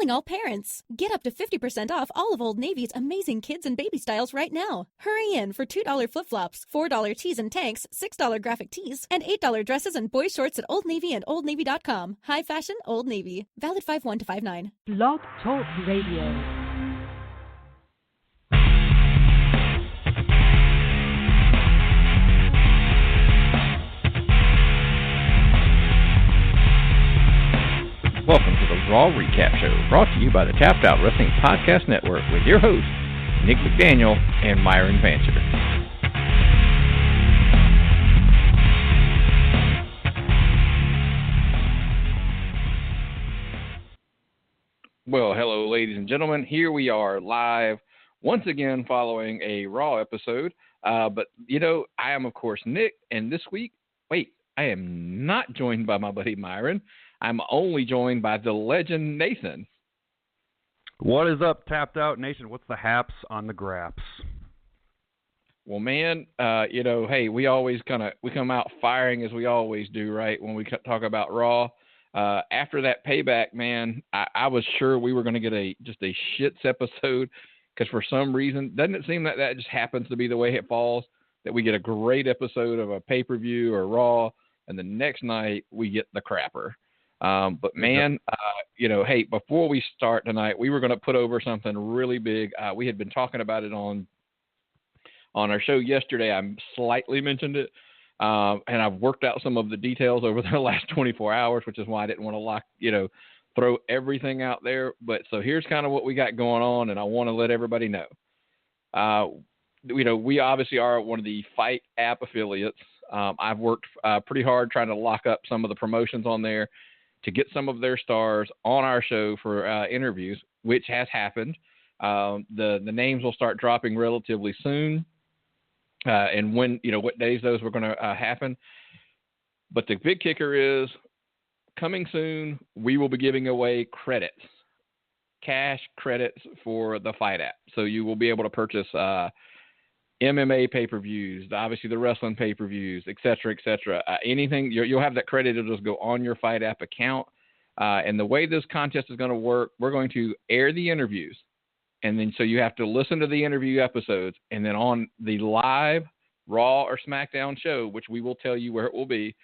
calling all parents. Get up to 50% off all of Old Navy's amazing kids and baby styles right now. Hurry in for $2 flip-flops, $4 tees and tanks, $6 graphic tees, and $8 dresses and boy shorts at Old Navy and OldNavy.com. High fashion, Old Navy. Valid 5/1 to 5/9. Blog Talk Radio. Welcome to the Raw Recap Show, brought to you by the Tapped Out Wrestling Podcast Network with your hosts, Nick McDaniel and Myron Vancher. Well, hello, ladies and gentlemen. Here we are live once again following a Raw episode. But, I am, of course, Nick, and this week, I am not joined by my buddy Myron. I'm only joined by the legend, Nathan. What is up, Tapped Out Nation? What's the haps on the graps? Well, man, hey, we always we come out firing as we always do, right, when we talk about Raw. After that Payback, man, I was sure we were going to get just a shits episode because for some reason, doesn't it seem that just happens to be the way it falls, that we get a great episode of a pay-per-view or Raw, and the next night we get the crapper. But man, hey, before we start tonight, we were going to put over something really big. We had been talking about it on our show yesterday. I slightly mentioned it, and I've worked out some of the details over the last 24 hours, which is why I didn't want to throw everything out there. But so here's kind of what we got going on, and I want to let everybody know. We obviously are one of the Fight app affiliates. I've worked pretty hard trying to lock up some of the promotions on there to get some of their stars on our show for interviews, which has happened. The names will start dropping relatively soon, and when what days those were going to happen. But the big kicker is coming soon. We will be giving away credits, cash credits for the Fight app. So you will be able to purchase MMA pay-per-views, obviously the wrestling pay-per-views, et cetera, anything, you'll have that credit. It'll just go on your Fight app account. And the way this contest is going to work, we're going to air the interviews. And then so you have to listen to the interview episodes. And then on the live Raw or SmackDown show, which we will tell you where it will be,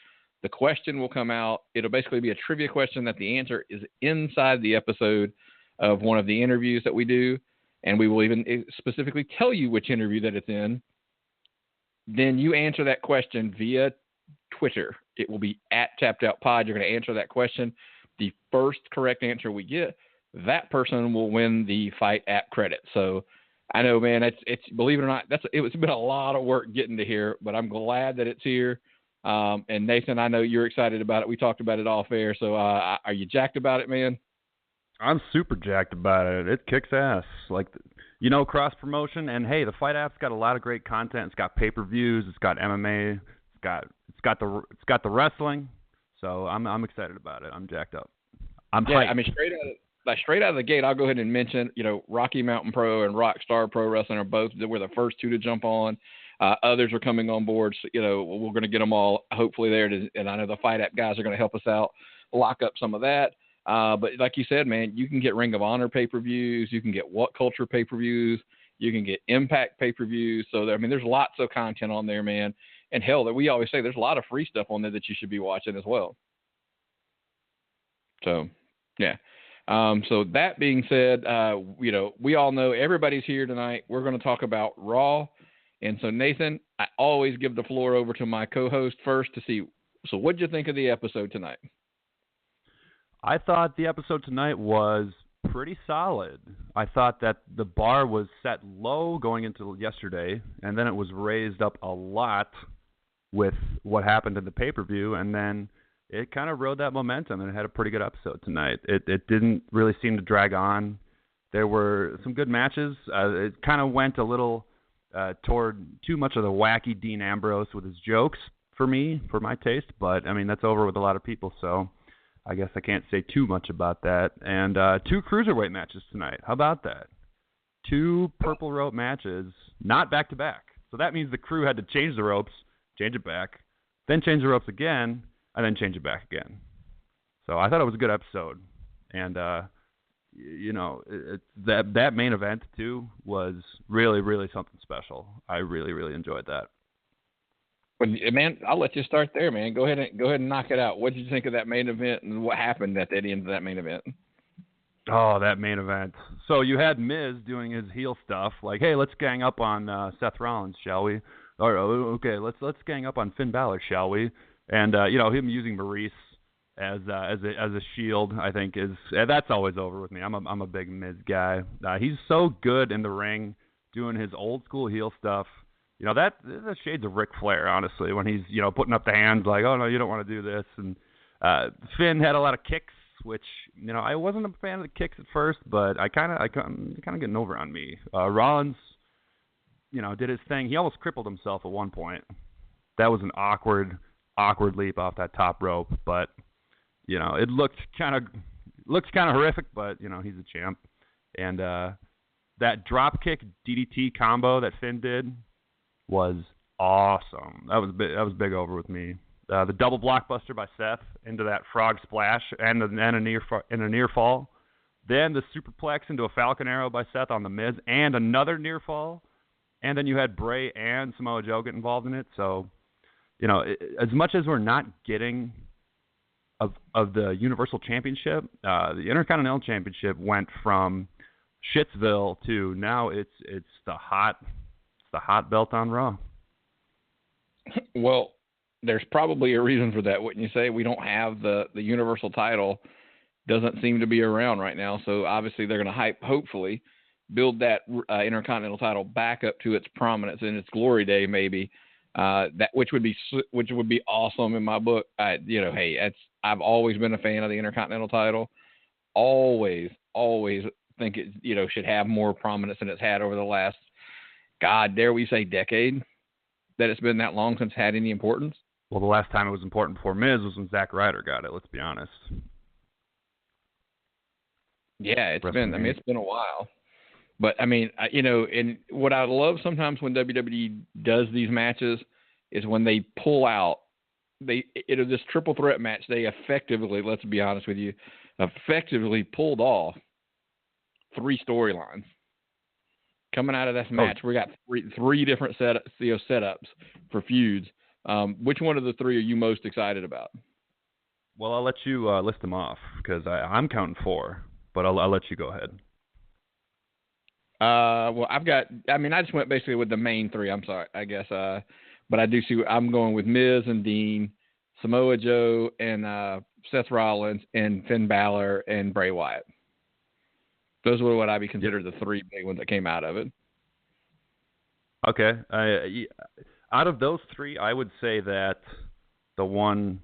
the question will come out. It'll basically be a trivia question that the answer is inside the episode of one of the interviews that we do. And we will even specifically tell you which interview that it's in. Then you answer that question via Twitter. It will be at Tapped Out Pod. You're going to answer that question. The first correct answer we get, that person will win the Fight app credit. So I know, man, it's believe it or not, it's been a lot of work getting to here, but I'm glad that it's here. And Nathan, I know you're excited about it. We talked about it off air. So are you jacked about it, man? I'm super jacked about it. It kicks ass. Cross promotion, and hey, the Fight app's got a lot of great content. It's got pay-per-views, it's got MMA, it's got the wrestling. So I'm excited about it. I'm jacked up. I'm hyped. I mean, straight out of the gate, I'll go ahead and mention, Rocky Mountain Pro and Rockstar Pro Wrestling were the first two to jump on. Others are coming on board. So, we're going to get them all hopefully there. And I know the Fight app guys are going to help us out, lock up some of that. But like you said, man, you can get Ring of Honor pay-per-views. You can get What Culture pay-per-views. You can get Impact pay-per-views. So, there's lots of content on there, man. And hell, that we always say there's a lot of free stuff on there that you should be watching as well. So, yeah. So that being said, we all know everybody's here tonight. We're going to talk about Raw. And so, Nathan, I always give the floor over to my co-host first to see. So what'd you think of the episode tonight? I thought the episode tonight was pretty solid. I thought that the bar was set low going into yesterday, and then it was raised up a lot with what happened in the pay-per-view, and then it kind of rode that momentum, and it had a pretty good episode tonight. It didn't really seem to drag on. There were some good matches. It kind of went a little toward too much of the wacky Dean Ambrose with his jokes for my taste, but, I mean, that's over with a lot of people, so I guess I can't say too much about that. And 2 cruiserweight matches tonight. How about that? 2 purple rope matches, not back-to-back. So that means the crew had to change the ropes, change it back, then change the ropes again, and then change it back again. So I thought it was a good episode. And, that main event too was really, really something special. I really, really enjoyed that. But man, I'll let you start there, man. Go ahead and knock it out. What did you think of that main event and what happened at the end of that main event? Oh, that main event. So you had Miz doing his heel stuff, like, hey, let's gang up on Seth Rollins, shall we? Or okay, let's gang up on Finn Balor, shall we? And him using Maurice as a shield, I think that's always over with me. I'm a big Miz guy. He's so good in the ring, doing his old school heel stuff. That the shades of Ric Flair, honestly, when he's putting up the hands like, oh no, you don't want to do this. And Finn had a lot of kicks, which I wasn't a fan of the kicks at first, but I kind of getting over on me. Rollins, did his thing. He almost crippled himself at one point. That was an awkward leap off that top rope, but it looks kind of horrific, but he's a champ. And that drop kick DDT combo that Finn did was awesome. That was big over with me. The double blockbuster by Seth into that frog splash and a near fall. Then the superplex into a Falcon Arrow by Seth on the Miz and another near fall. And then you had Bray and Samoa Joe get involved in it. So, as much as we're not getting of the Universal Championship, the Intercontinental Championship went from Shitsville to now it's the hot belt on Raw. Well, there's probably a reason for that, wouldn't you say? We don't have the Universal title. Doesn't seem to be around right now. So obviously they're going to hopefully build that Intercontinental title back up to its prominence in its glory day, maybe. Which would be awesome in my book. I've always been a fan of the Intercontinental title. Always think it should have more prominence than it's had over the last, dare we say, decade. That it's been that long since it had any importance. Well, the last time it was important before Miz was when Zack Ryder got it. Let's be honest. Yeah, it's been a while. But and what I love sometimes when WWE does these matches is when they pull out this triple threat match. They effectively, let's be honest with you, pulled off 3 storylines. Coming out of this match, we got three different setups for feuds. Which one of the 3 are you most excited about? Well, I'll let you list them off because I'm counting 4, but I'll let you go ahead. Well, I just went basically with the main 3. I'm sorry, I guess. But I do see I'm going with Miz and Dean, Samoa Joe and Seth Rollins, and Finn Balor and Bray Wyatt. Those were what I be considered the 3 big ones that came out of it. Okay. Out of those 3, I would say that the one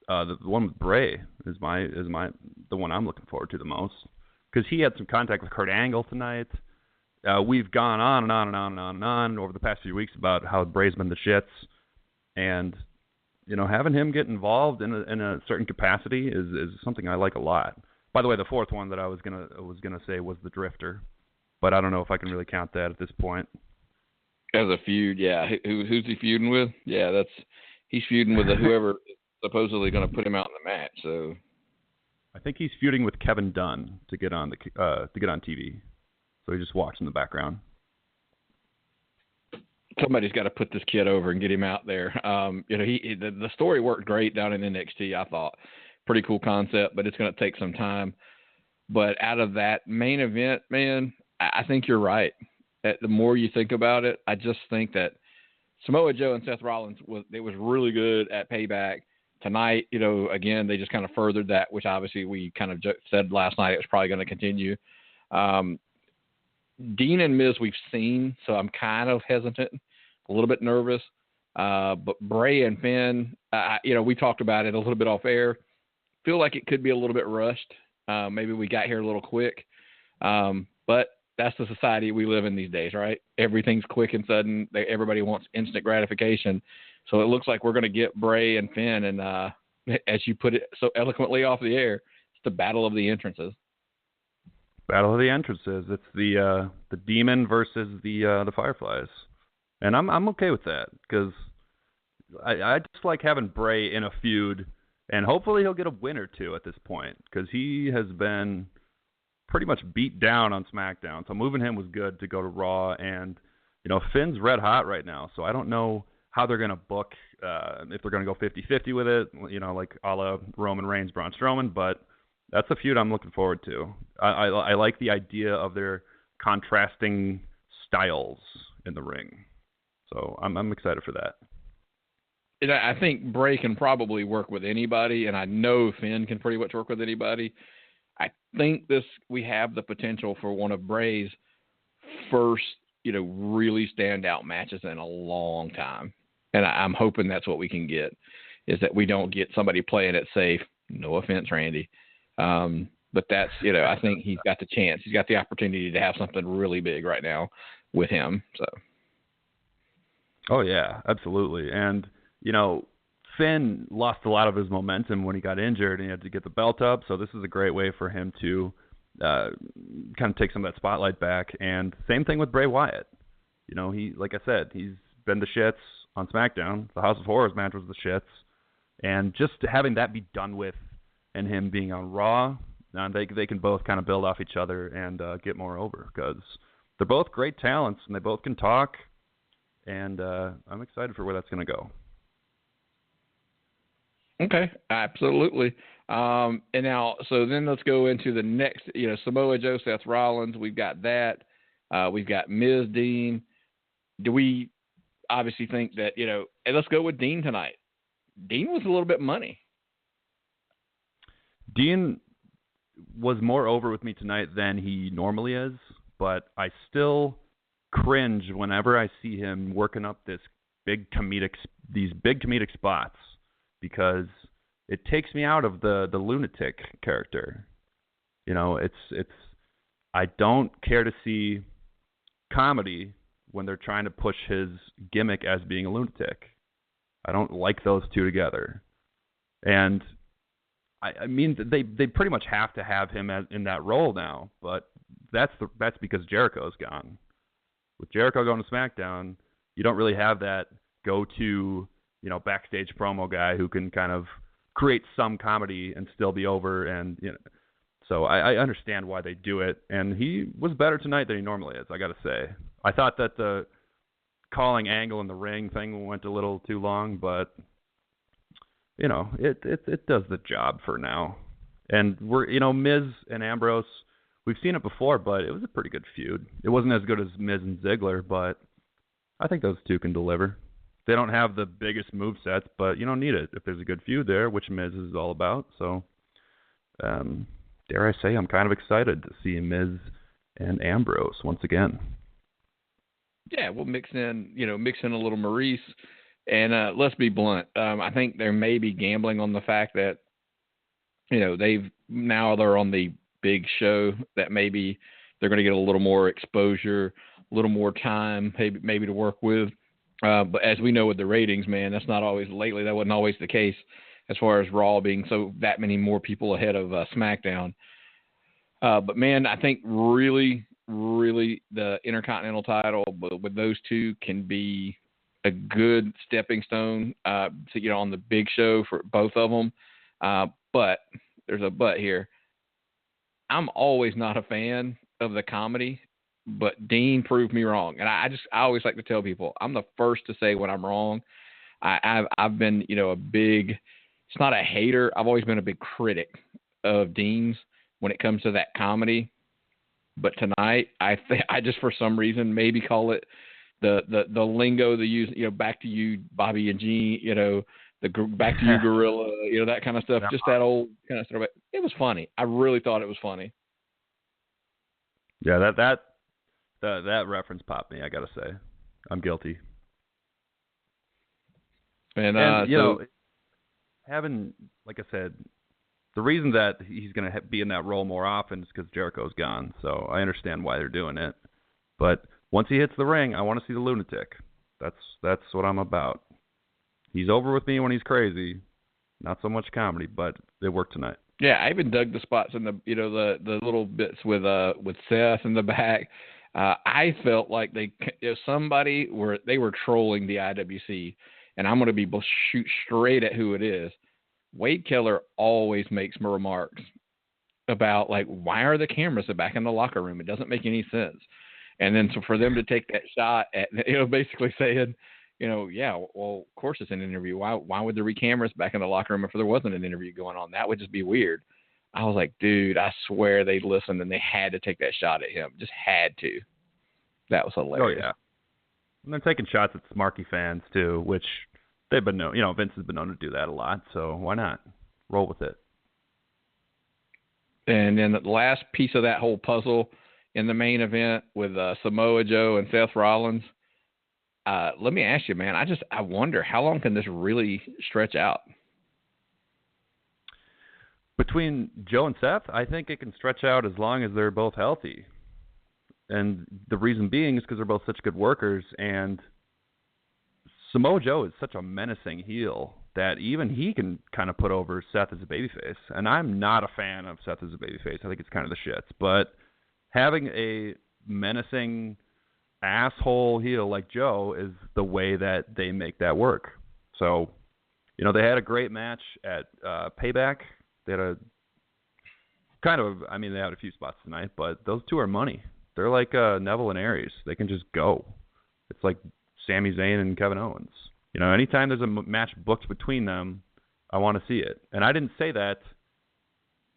with Bray is the one I'm looking forward to the most because he had some contact with Kurt Angle tonight. We've gone on and on and on and on and on over the past few weeks about how Bray's been the shits, and having him get involved in a certain capacity is something I like a lot. By the way, the 4th one that I was gonna say was the Drifter, but I don't know if I can really count that at this point. As a feud, yeah. Who's he feuding with? Yeah, he's feuding with whoever is supposedly going to put him out in the match. So I think he's feuding with Kevin Dunn to get on TV. So he just walks in the background. Somebody's got to put this kid over and get him out there. The story worked great down in NXT. I thought pretty cool concept, but it's going to take some time. But out of that main event, man, I think you're right. The more you think about it, I just think that Samoa Joe and Seth Rollins was really good at Payback. Tonight, again, they just kind of furthered that, which obviously we kind of said last night it was probably going to continue. Dean and Miz we've seen, so I'm kind of hesitant, a little bit nervous. But Bray and Finn, we talked about it a little bit off air. Feel like it could be a little bit rushed. Maybe we got here a little quick. But that's the society we live in these days, right? Everything's quick and sudden. Everybody wants instant gratification. So it looks like we're going to get Bray and Finn, and as you put it so eloquently off the air, it's the battle of the entrances. Battle of the entrances. It's the Demon versus the Fireflies, and I'm okay with that because I just like having Bray in a feud, and hopefully he'll get a win or two at this point because he has been pretty much beat down on SmackDown. So moving him was good to go to Raw. And, Finn's red hot right now. So I don't know how they're going to book, if they're going to go 50-50 with it, like a la Roman Reigns, Braun Strowman. But that's a feud I'm looking forward to. I like the idea of their contrasting styles in the ring. So I'm excited for that. And I think Bray can probably work with anybody, and I know Finn can pretty much work with anybody. I think we have the potential for one of Bray's first, really standout matches in a long time. And I'm hoping that's what we can get, is that we don't get somebody playing it safe. No offense, Randy. But that's, I think he's got the chance. He's got the opportunity to have something really big right now with him. So. Oh, yeah, absolutely. And, Finn lost a lot of his momentum when he got injured and he had to get the belt up. So this is a great way for him to kind of take some of that spotlight back. And same thing with Bray Wyatt. He, like I said, he's been the shits on SmackDown. The House of Horrors match was the shits. And just having that be done with and him being on Raw, they can both kind of build off each other and get more over, because they're both great talents and they both can talk. And I'm excited for where that's going to go. Okay, absolutely. And now, so then let's go into the next, Samoa Joe, Seth Rollins. We've got that. We've got Miz, Dean. Do we obviously think that, and let's go with Dean tonight. Dean was a little bit money. Dean was more over with me tonight than he normally is, but I still cringe whenever I see him working up these big comedic spots, because it takes me out of the lunatic character. It's I don't care to see comedy when they're trying to push his gimmick as being a lunatic. I don't like those two together. And I mean, they pretty much have to have him in that role now, but that's because Jericho's gone. With Jericho going to SmackDown, you don't really have that go-to, backstage promo guy who can kind of create some comedy and still be over. And, so I understand why they do it. And he was better tonight than he normally is, I got to say. I thought that the calling angle in the ring thing went a little too long, but, it does the job for now. And we're, Miz and Ambrose, we've seen it before, but it was a pretty good feud. It wasn't as good as Miz and Ziggler, but I think those two can deliver. They don't have the biggest movesets, but you don't need it if there's a good feud there, which Miz is all about. So, dare I say, I'm kind of excited to see Miz and Ambrose once again. Yeah, we'll mix in a little Maurice. And let's be blunt. I think there may be gambling on the fact that, they're on the big show, that maybe they're going to get a little more exposure, a little more time, maybe to work with. But as we know with the ratings, man, that wasn't always the case as far as Raw being that many more people ahead of SmackDown. But man, I think really, really the Intercontinental title with those two can be a good stepping stone to get on the big show for both of them. But there's a but here. I'm always not a fan of the comedy, but Dean proved me wrong. And I always like to tell people, I'm the first to say when I'm wrong. I've been, it's not a hater. I've always been a big critic of Dean's when it comes to that comedy. But tonight, I just, for some reason, maybe call it the lingo they use, back to you, Bobby and Gene, the back to you, Gorilla, that kind of stuff. Yeah. Just that old kind of stuff. It was funny. I really thought it was funny. Yeah, that reference popped me, I gotta say. I'm guilty. And having, like I said, the reason that he's going to be in that role more often is because Jericho's gone. So I understand why they're doing it. But once he hits the ring, I want to see the lunatic. That's what I'm about. He's over with me when he's crazy. Not so much comedy, but it worked tonight. Yeah, I even dug the spots in the the little bits with Seth in the back. I felt like they were trolling the IWC, and I'm going to shoot straight at who it is. Wade Keller always makes remarks about, like, why are the cameras back in the locker room? It doesn't make any sense. And then so for them to take that shot at, basically saying, yeah, well, of course it's an interview. Why would there be cameras back in the locker room if there wasn't an interview going on? That would just be weird. I was like, dude, I swear they listened and they had to take that shot at him. Just had to. That was hilarious. Oh, yeah. And they're taking shots at Smarky fans, too, which they've been known, Vince has been known to do that a lot, so why not? Roll with it. And then the last piece of that whole puzzle in the main event with Samoa Joe and Seth Rollins, let me ask you, man, I wonder how long can this really stretch out? Between Joe and Seth, I think it can stretch out as long as they're both healthy. And the reason being is because they're both such good workers, and Samoa Joe is such a menacing heel that even he can kind of put over Seth as a babyface. And I'm not a fan of Seth as a babyface. I think it's kind of the shits. But having a menacing asshole heel like Joe is the way that they make that work. So, they had a great match at Payback. They had they had a few spots tonight, but those two are money. They're like Neville and Aries. They can just go. It's like Sami Zayn and Kevin Owens. Anytime there's a match booked between them, I want to see it. And I didn't say that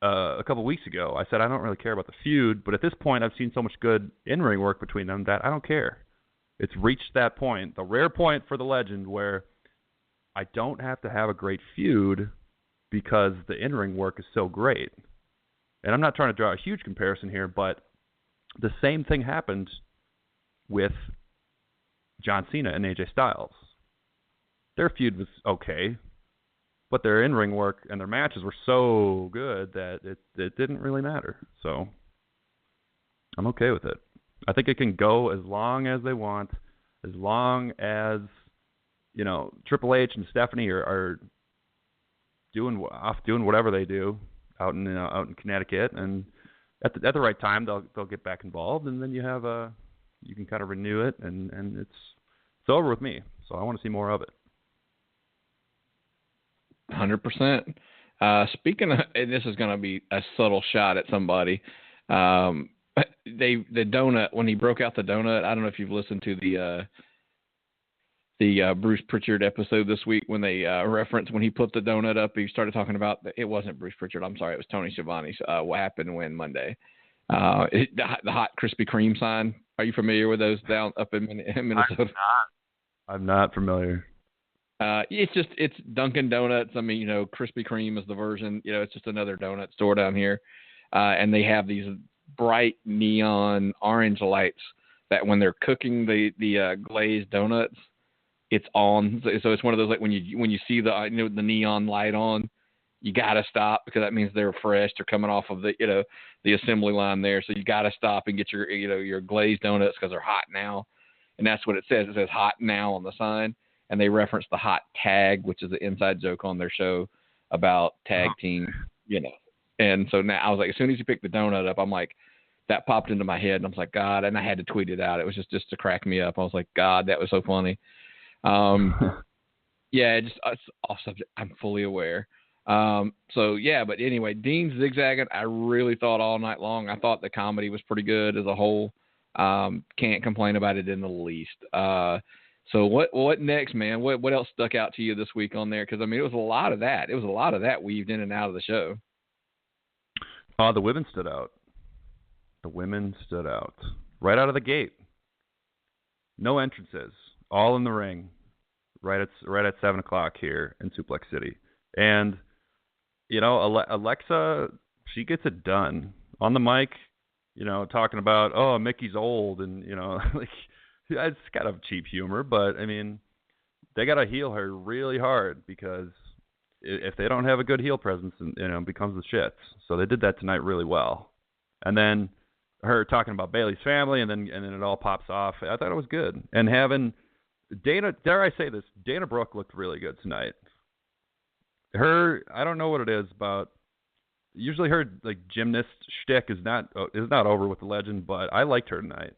a couple weeks ago. I said I don't really care about the feud, but at this point I've seen so much good in-ring work between them that I don't care. It's reached that point, the rare point for the legend, where I don't have to have a great feud because the in-ring work is so great. And I'm not trying to draw a huge comparison here, but the same thing happened with John Cena and AJ Styles. Their feud was okay, but their in-ring work and their matches were so good that it didn't really matter. So I'm okay with it. I think it can go as long as they want, as long as, Triple H and Stephanie are doing whatever they do out in Connecticut, and at the right time they'll get back involved, and then you can kind of renew it, and it's over with me. So I want to see more of it. 100%. Speaking of, and this is going to be a subtle shot at somebody. The donut, when he broke out the donut, I don't know if you've listened to the Bruce Pritchard episode this week when they referenced when he put the donut up. He started talking about it wasn't Bruce Pritchard. I'm sorry, it was Tony Schiavone's. What happened when Monday? The hot Krispy Kreme sign. Are you familiar with those down up in Minnesota? I'm not familiar. It's Dunkin' Donuts. I mean, Krispy Kreme is the version. It's just another donut store down here, and they have these bright neon orange lights that when they're cooking the glazed donuts, it's on. So it's one of those, like when you see the the neon light on, you gotta stop because that means they're fresh. They're coming off of the assembly line there, so you gotta stop and get your glazed donuts because they're hot now, and that's what it says. It says hot now on the sign. And they reference the hot tag, which is an inside joke on their show about tag team, And so now I was like, as soon as you picked the donut up, I'm like, that popped into my head, and I was like, God, and I had to tweet it out. It was just to crack me up. I was like, God, that was so funny. Yeah, it's off subject. I'm fully aware. So yeah, but anyway, Dean's zigzagging. I really thought all night long. I thought the comedy was pretty good as a whole. Can't complain about it in the least. So what next, man? What else stuck out to you this week on there? Because, it was a lot of that. It was a lot of that weaved in and out of the show. The women stood out. Right out of the gate. No entrances. All in the ring. Right at 7 o'clock here in Suplex City. And, Alexa, she gets it done. On the mic, talking about, oh, Mickey's old and, like... It's kind of cheap humor, but, they got to heel her really hard because if they don't have a good heel presence, it becomes the shits. So they did that tonight really well. And then her talking about Bayley's family, and then it all pops off. I thought it was good. And having Dana, dare I say this, Dana Brooke looked really good tonight. I don't know what it is about. Usually her gymnast shtick is not over with the legend, but I liked her tonight.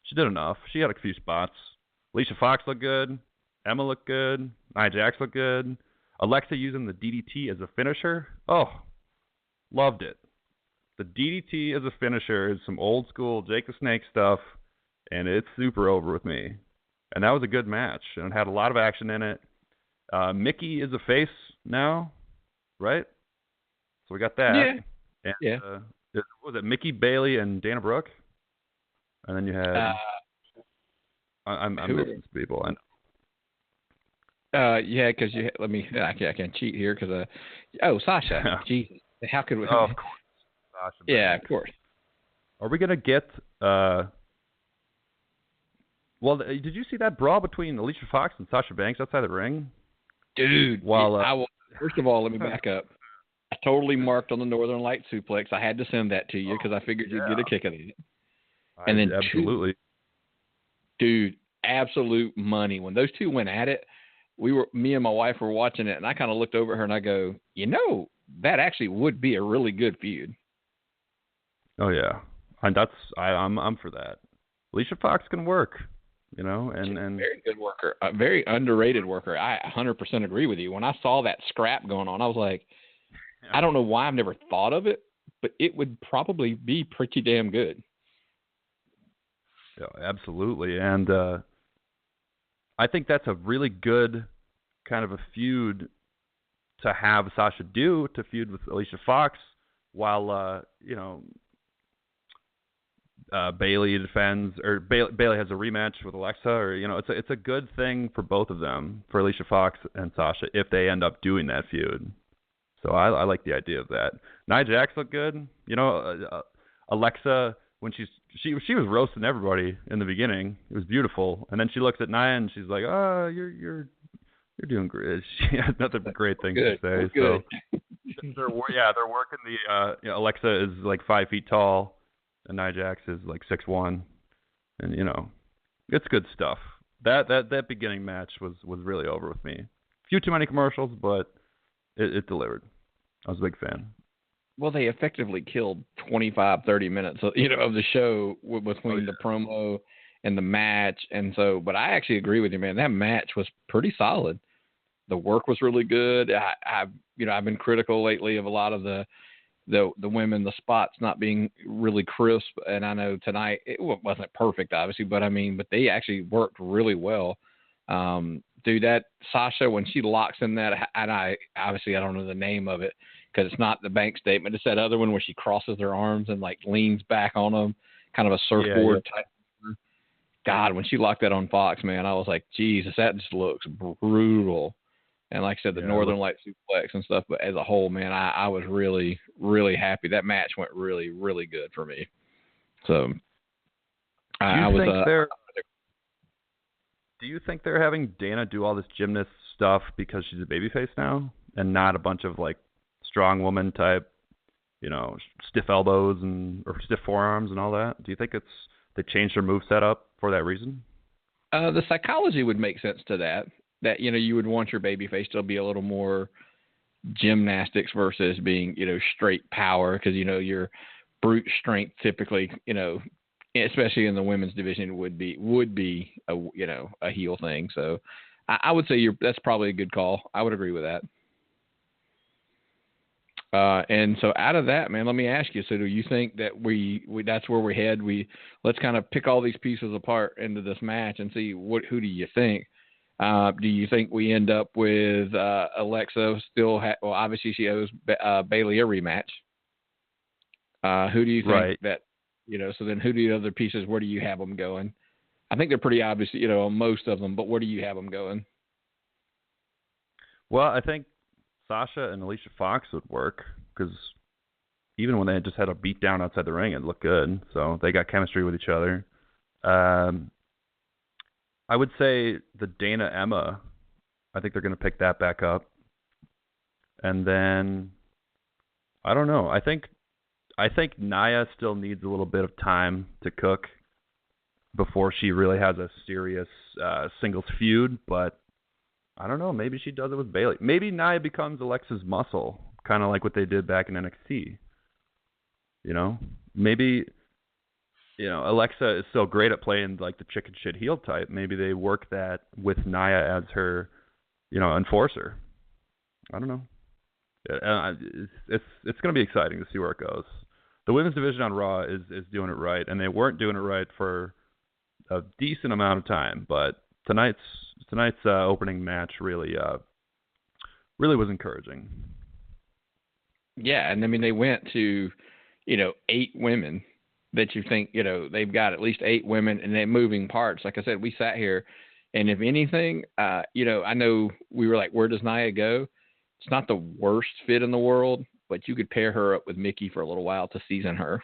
She did enough. She had a few spots. Alicia Fox looked good. Emma looked good. Nia Jax looked good. Alexa using the DDT as a finisher. Oh, loved it. The DDT as a finisher is some old school Jake the Snake stuff, and it's super over with me. And that was a good match, and it had a lot of action in it. Mickey is a face now, right? So we got that. Yeah. And, Yeah. what was it, Mickey, Bailey, and Dana Brooke? And then you had... I'm missing some people. I know. Yeah, because I can't cheat here because Sasha. Jeez, how could we? Oh, of course. Sasha yeah, Banks. of course. Are we gonna get? Well, did you see that brawl between Alicia Fox and Sasha Banks outside the ring? Dude, first of all, let me back up. I totally marked on the Northern Light suplex. I had to send that to you because I figured you'd get a kick out of it. And then absolutely. Dude, absolute money. When those two went at it, me and my wife were watching it, and I kind of looked over at her and I go, that actually would be a really good feud. Oh yeah, and I'm for that. Alicia Fox can work, and very good worker, a very underrated worker. I 100% agree with you. When I saw that scrap going on, I was like, I don't know why I've never thought of it, but it would probably be pretty damn good. Yeah, absolutely, and I think that's a really good kind of a feud to have Sasha do, to feud with Alicia Fox while Bailey defends, or Bailey has a rematch with Alexa, or it's a good thing for both of them, for Alicia Fox and Sasha, if they end up doing that feud. So I like the idea of that. Nia Jax looked good. Alexa, when she was roasting everybody in the beginning, it was beautiful, and then she looks at Nia and she's like, "Oh, you're doing great." She had nothing but great things to say. So they're working the Alexa is like 5 feet tall, and Nia Jax is like 6'1", and it's good stuff. That beginning match was really over with me. A few too many commercials, but it delivered. I was a big fan. Well, they effectively killed 25, 30 minutes, of the show between the promo and the match. And so, but I actually agree with you, man. That match was pretty solid. The work was really good. I've been critical lately of a lot of the women, the spots not being really crisp. And I know tonight it wasn't perfect, obviously, but they actually worked really well. Dude, that Sasha, when she locks in that, and I don't know the name of it, because it's not the bank statement. It's that other one where she crosses her arms and like leans back on them, kind of a surfboard type. God, when she locked that on Fox, man, I was like, Jesus, that just looks brutal. And like I said, the Northern Light suplex and stuff. But as a whole, man, I was really, really happy. That match went really, really good for me. So do you think they're having Dana do all this gymnast stuff because she's a babyface now, and not a bunch of like strong woman type, stiff elbows or stiff forearms and all that? Do you think they changed their move setup for that reason? The psychology would make sense to that. That you would want your babyface to be a little more gymnastics versus being straight power, because your brute strength typically especially in the women's division would be a heel thing. So I would say that's probably a good call. I would agree with that. And so out of that, man, let me ask you, so do you think that we that's where we head? Let's kind of pick all these pieces apart into this match and see who do you think? Do you think we end up with Alexa still well, obviously she owes Bailey a rematch. Who do you think that, so then who do the other pieces, where do you have them going? I think they're pretty obvious, most of them, but where do you have them going? Well, I think Sasha and Alicia Fox would work, because even when they just had a beat down outside the ring, it looked good. So they got chemistry with each other. I would say the Dana Emma, I think they're going to pick that back up. And then, I don't know. I think Nia still needs a little bit of time to cook before she really has a serious singles feud. But I don't know. Maybe she does it with Bailey. Maybe Nia becomes Alexa's muscle, kind of like what they did back in NXT. Maybe, Alexa is so great at playing like the chicken shit heel type. Maybe they work that with Nia as her, enforcer. I don't know. It's going to be exciting to see where it goes. the women's division on Raw is doing it right, and they weren't doing it right for a decent amount of time. But tonight's opening match really was encouraging. Yeah, and I mean they went to, 8 women that you think, they've got at least 8 women and they're moving parts. Like I said, we sat here, and if anything, I know we were like, where does Nia go? It's not the worst fit in the world, but you could pair her up with Mickey for a little while to season her,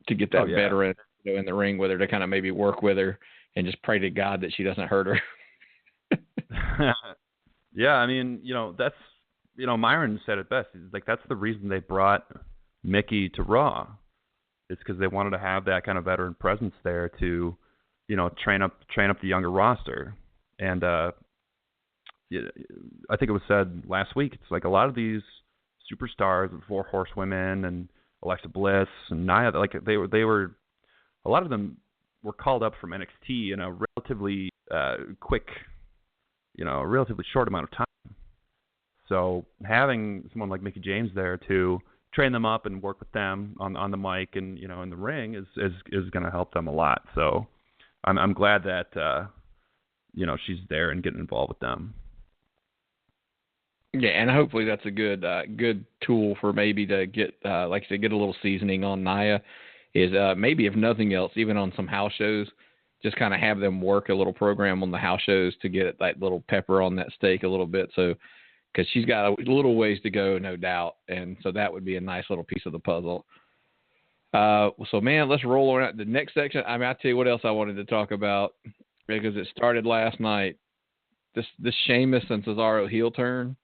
to get that veteran in the ring with her, to kind of maybe work with her and just pray to God that she doesn't hurt her. Yeah, I mean, that's, Myron said it best. He's like, that's the reason they brought Mickey to Raw. It's because they wanted to have that kind of veteran presence there to, train up the younger roster. And I think it was said last week, it's like a lot of these superstars, the 4 Horsewomen and Alexa Bliss and Nia, like they were a lot of them were called up from NXT in a relatively quick, relatively short amount of time. So having someone like Mickie James there to train them up and work with them on the mic and in the ring is going to help them a lot. So I'm glad that she's there and getting involved with them. Yeah, and hopefully that's a good tool for maybe to get like I said, get a little seasoning on Nia. Is maybe if nothing else, even on some house shows, just kind of have them work a little program on the house shows to get that little pepper on that steak a little bit. So, because she's got a little ways to go, no doubt. And so that would be a nice little piece of the puzzle. So, man, let's roll on the next section. I mean, I'll tell you what else I wanted to talk about, because it started last night. This Sheamus and Cesaro heel turn,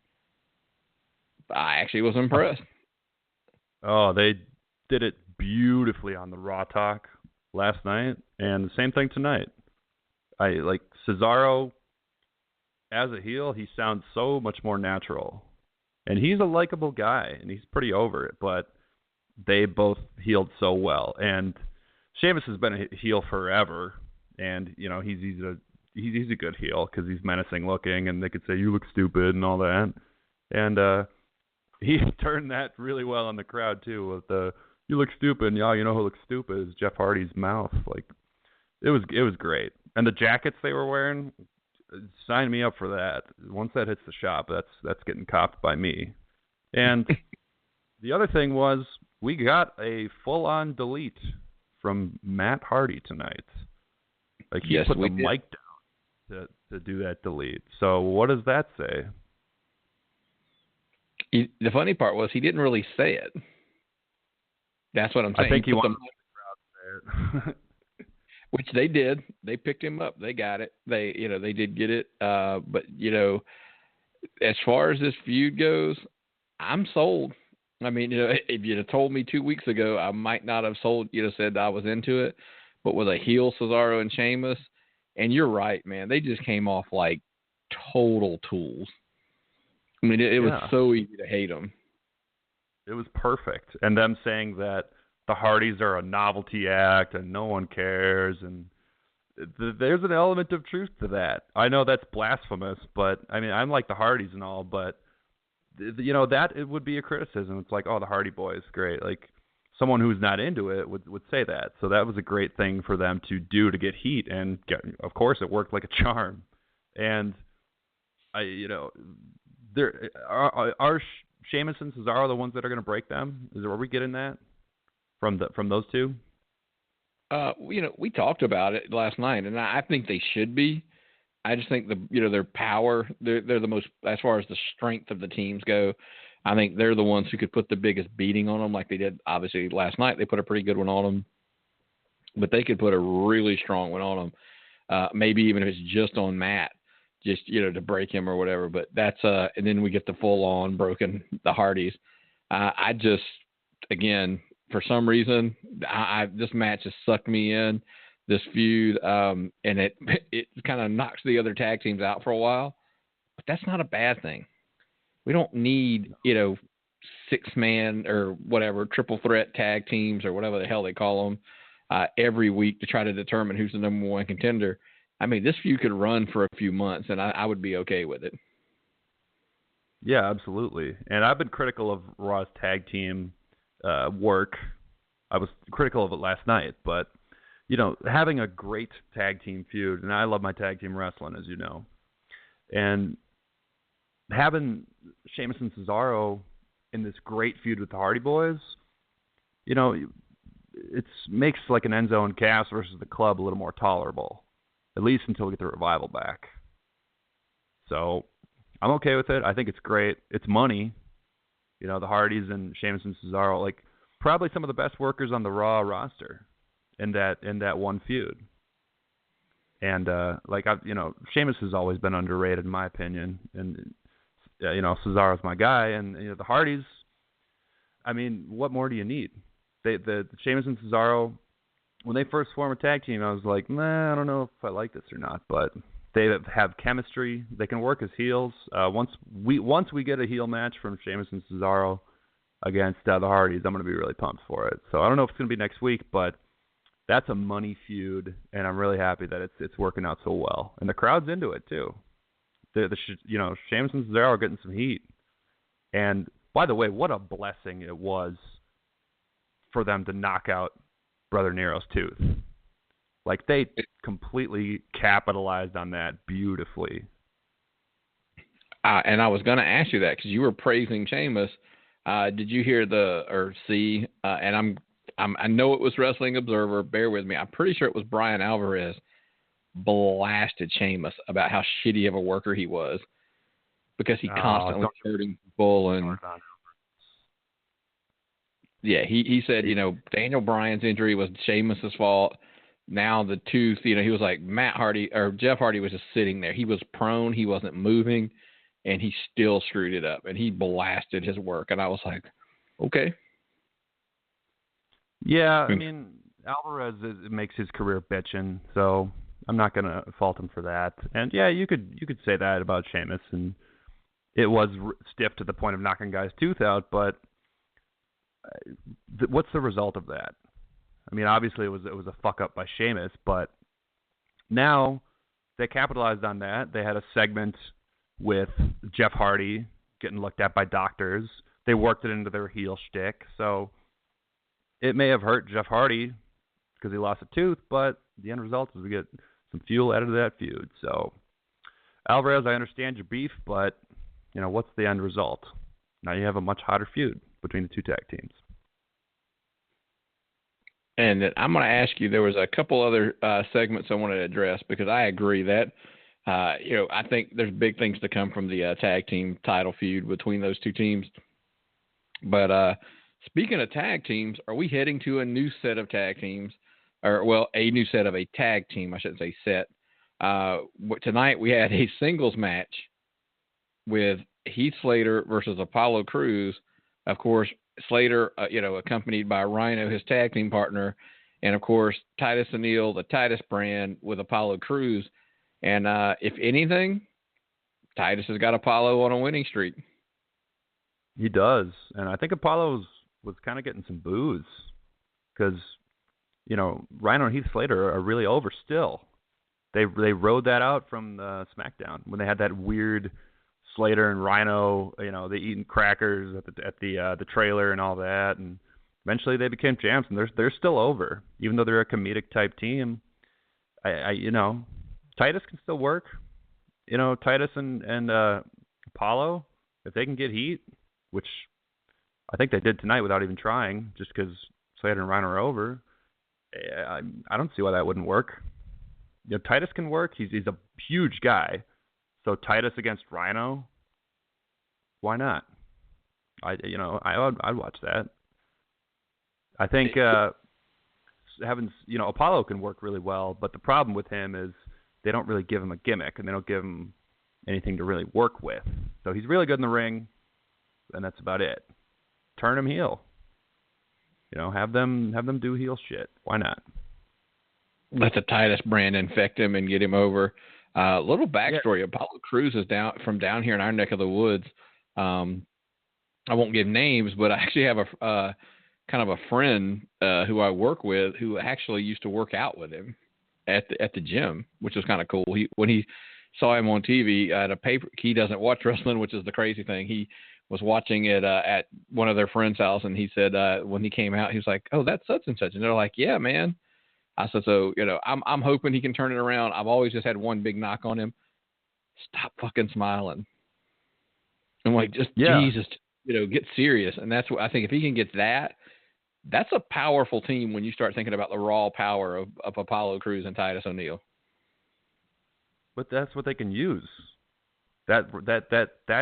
I actually was impressed. Oh, they did it beautifully on the Raw Talk last night, and the same thing tonight. I like Cesaro as a heel. He sounds so much more natural, and he's a likable guy, and he's pretty over it. But they both healed so well, and Sheamus has been a heel forever, and he's a good heel because he's menacing looking, and they could say you look stupid and all that, and he turned that really well on the crowd too with the you look stupid, and who looks stupid is Jeff Hardy's mouth. Like it was great, and the jackets they were wearing, sign me up for that. Once that hits the shop, that's getting copped by me. And the other thing was we got a full-on delete from Matt Hardy tonight. Like he put the mic down to do that delete. So what does that say? The funny part was he didn't really say it. That's what I'm saying. I think he wanted the crowd to say it. Which they did. They picked him up. They got it. They did get it. But as far as this feud goes, I'm sold. I mean, if you'd have told me 2 weeks ago, I might not have sold. Said I was into it. But with a heel Cesaro and Sheamus, and you're right, man, they just came off like total tools. I mean, it was so easy to hate them. It was perfect. And them saying that the Hardys are a novelty act and no one cares. And there's an element of truth to that. I know that's blasphemous, but I mean, I'm like the Hardys and all, but that it would be a criticism. It's like, oh, the Hardy Boys, great. Like someone who's not into it would say that. So that was a great thing for them to do to get heat. And of course it worked like a charm. And there are Sheamus and Cesaro the ones that are going to break them? Are we getting that from those two? We talked about it last night, and I think they should be. I just think their power, they're the most, as far as the strength of the teams go. I think they're the ones who could put the biggest beating on them, like they did obviously last night. They put a pretty good one on them, but they could put a really strong one on them. Maybe even if it's just on Matt. Just, to break him or whatever. But that's, and then we get the full on broken, the Hardys. I just, again, for some reason, this match just sucked me in, this feud. And it kind of knocks the other tag teams out for a while, but that's not a bad thing. We don't need, 6-man or whatever, triple threat tag teams or whatever the hell they call them, every week to try to determine who's the number one contender. I mean, this feud could run for a few months, and I would be okay with it. Yeah, absolutely. And I've been critical of Raw's tag team work. I was critical of it last night, but having a great tag team feud, and I love my tag team wrestling, as you know, and having Sheamus and Cesaro in this great feud with the Hardy Boys, it makes like an Enzo and Cass versus the Club a little more tolerable, at least until we get the Revival back. So I'm okay with it. I think it's great. It's money. The Hardys and Sheamus and Cesaro, like probably some of the best workers on the Raw roster in that one feud. And Sheamus has always been underrated in my opinion, and Cesaro's my guy, and the Hardys. I mean, what more do you need? The Sheamus and Cesaro, when they first formed a tag team, I was like, I don't know if I like this or not, but they have chemistry. They can work as heels. Once we get a heel match from Sheamus and Cesaro against the Hardys, I'm going to be really pumped for it. So I don't know if it's going to be next week, but that's a money feud, and I'm really happy that it's working out so well, and the crowd's into it too. Sheamus and Cesaro are getting some heat, and by the way, what a blessing it was for them to knock out Brother Nero's tooth. Like, they completely capitalized on that beautifully. And I was going to ask you that because you were praising Sheamus. Did you hear see? And I know it was Wrestling Observer. Bear with me. I'm pretty sure it was Brian Alvarez blasted Sheamus about how shitty of a worker he was because he constantly hurting people. And yeah, he said, Daniel Bryan's injury was Sheamus's fault. Now the tooth, he was like Jeff Hardy was just sitting there. He was prone. He wasn't moving, and he still screwed it up, and he blasted his work. And I was like, okay. Yeah, I mean, Alvarez makes his career bitching, so I'm not going to fault him for that. And yeah, you could say that about Sheamus, and it was stiff to the point of knocking guys' tooth out, but what's the result of that? I mean, obviously it was a fuck up by Sheamus, but now they capitalized on that. They had a segment with Jeff Hardy getting looked at by doctors. They worked it into their heel shtick, so it may have hurt Jeff Hardy because he lost a tooth, but the end result is we get some fuel added to that feud. So, Alvarez, I understand your beef, but what's the end result? Now you have a much hotter feud between the two tag teams. And I'm going to ask you, there was a couple other segments I wanted to address because I agree that, I think there's big things to come from the tag team title feud between those two teams. But speaking of tag teams, are we heading to a new set of tag teams? A new set of a tag team, I shouldn't say set. Tonight we had a singles match with Heath Slater versus Apollo Crews. Of course, Slater, accompanied by Rhino, his tag team partner, and of course Titus O'Neil, the Titus brand, with Apollo Crews. And if anything, Titus has got Apollo on a winning streak. He does, and I think Apollo was kind of getting some boos because Rhino and Heath Slater are really over still. They rode that out from the SmackDown when they had that weird Slater and Rhino, they eating crackers at the trailer and all that, and eventually they became champs, and they're still over, even though they're a comedic type team. Titus can still work. Titus and Apollo, if they can get heat, which I think they did tonight without even trying, just because Slater and Rhino are over. I don't see why that wouldn't work. Titus can work. He's a huge guy. So Titus against Rhino, why not? I'd watch that. I think having Apollo can work really well, but the problem with him is they don't really give him a gimmick and they don't give him anything to really work with. So he's really good in the ring, and that's about it. Turn him heel. Have them do heel shit. Why not? Let the Titus brand infect him and get him over. Little backstory: yeah. Apollo Crews is down here in our neck of the woods. I won't give names, but I actually have a kind of a friend who I work with who actually used to work out with him at the gym, which was kind of cool. When he saw him on TV at a paper, he doesn't watch wrestling, which is the crazy thing. was watching it at one of their friends' house, and he said when he came out, he was like, "Oh, that's such and such," and they're like, "Yeah, man." I said, "So I'm hoping he can turn it around. I've always just had one big knock on him. Stop fucking smiling." I'm like, just Jesus, get serious. And that's what I think. If he can get that, that's a powerful team when you start thinking about the raw power of Apollo Crews and Titus O'Neil. But that's what they can use. That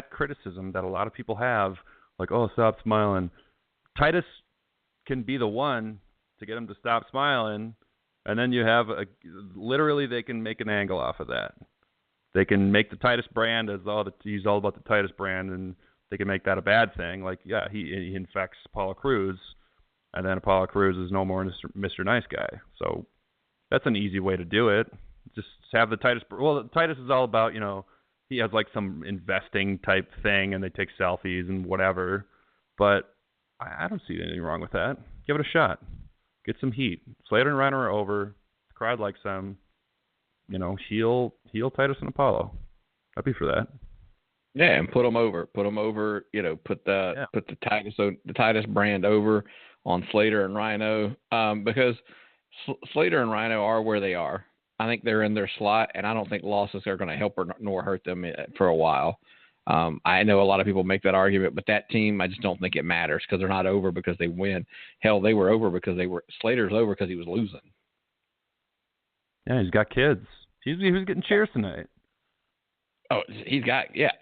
criticism that a lot of people have, like, oh, stop smiling. Titus can be the one to get him to stop smiling, and then you have literally they can make an angle off of that. They can make the Titus brand he's all about the Titus brand, and they can make that a bad thing. Like, yeah, he infects Apollo Crews, and then Apollo Crews is no more Mr. Nice Guy. So that's an easy way to do it. Just have the Titus. Well, Titus is all about, he has like some investing type thing, and they take selfies and whatever. But I don't see anything wrong with that. Give it a shot. Get some heat. Slater and Reiner are over. The crowd likes them. Heel Titus and Apollo. I'd be for that. Yeah, and put them over. Put them over. Put the Titus brand over on Slater and Rhino, because Slater and Rhino are where they are. I think they're in their slot, and I don't think losses are going to help nor hurt them for a while. I know a lot of people make that argument, but that team, I just don't think it matters because they're not over because they win. Hell, they were over because Slater's over because he was losing. Yeah, he's got kids. He was getting cheers tonight. Oh,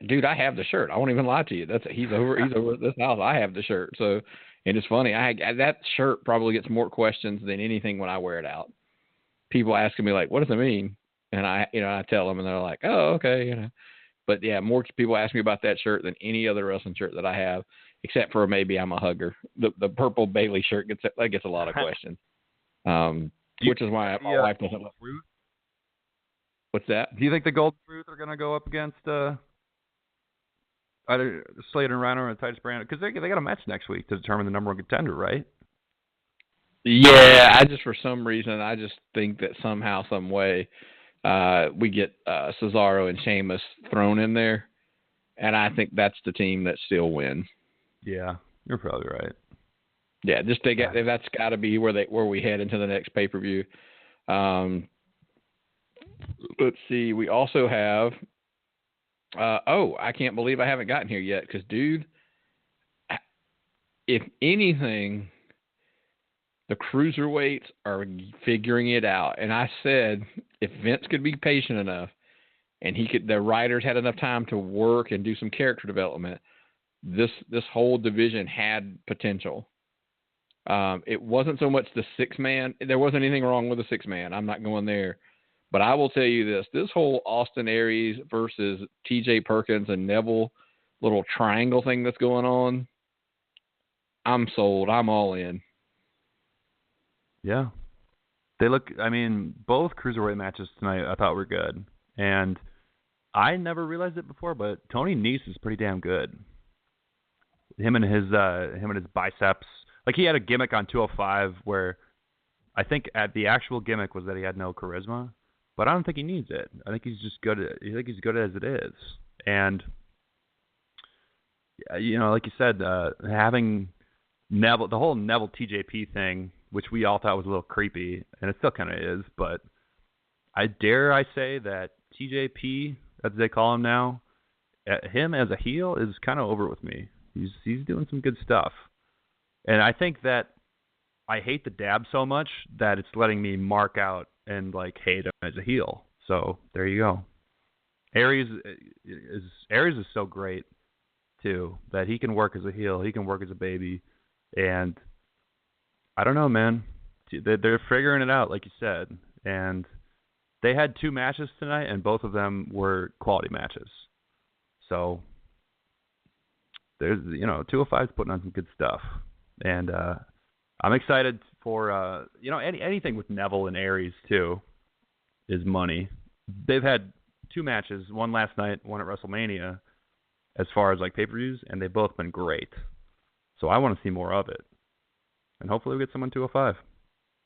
dude, I have the shirt. I won't even lie to you. He's over at this house. I have the shirt. So, and it's funny. That shirt probably gets more questions than anything when I wear it out. People asking me like, "What does it mean?" And I tell them, and they're like, "Oh, okay." But yeah, more people ask me about that shirt than any other wrestling shirt that I have, except for maybe I'm a hugger. The purple Bailey shirt gets a lot of questions. Which is why my wife doesn't love Ruth. What's that? Do you think the Golden Truth are going to go up against either Slater and Rhino or Titus Brand? Because they got a match next week to determine the number one contender, right? Yeah, for some reason, I just think that somehow, some way, we get Cesaro and Sheamus thrown in there, and I think that's the team that still wins. Yeah, you're probably right. Yeah, that's got to be where we head into the next pay-per-view. Let's see. We also have. I can't believe I haven't gotten here yet. Because, dude, if anything, the cruiserweights are figuring it out. And I said, if Vince could be patient enough, and the writers had enough time to work and do some character development, this whole division had potential. It wasn't so much the 6-man. There wasn't anything wrong with the 6-man. I'm not going there. But I will tell you this whole Austin Aries versus TJ Perkins and Neville little triangle thing that's going on, I'm sold. I'm all in. Yeah. Both cruiserweight matches tonight I thought were good. And I never realized it before, but Tony Nese is pretty damn good. Him and his biceps. Like, he had a gimmick on 205 where I think the actual gimmick was that he had no charisma. But I don't think he needs it. I think he's just good. I think he's good as it is. And like you said, having Neville, the whole Neville TJP thing, which we all thought was a little creepy, and it still kind of is. But I say that TJP, as they call him now, him as a heel is kind of over with me. He's doing some good stuff, and I think that I hate the dab so much that it's letting me mark out and hate him as a heel. So there you go. Aries is so great too that he can work as a heel, he can work as a baby, and I don't know, man. They're figuring it out, like you said, and they had 2 matches tonight, and both of them were quality matches. So there's 205's putting on some good stuff, and I'm excited for anything with Neville and Aries too is money. They've had 2 matches, one last night, one at WrestleMania, as far as pay-per-views, and they've both been great. So I want to see more of it, and hopefully we get someone 205.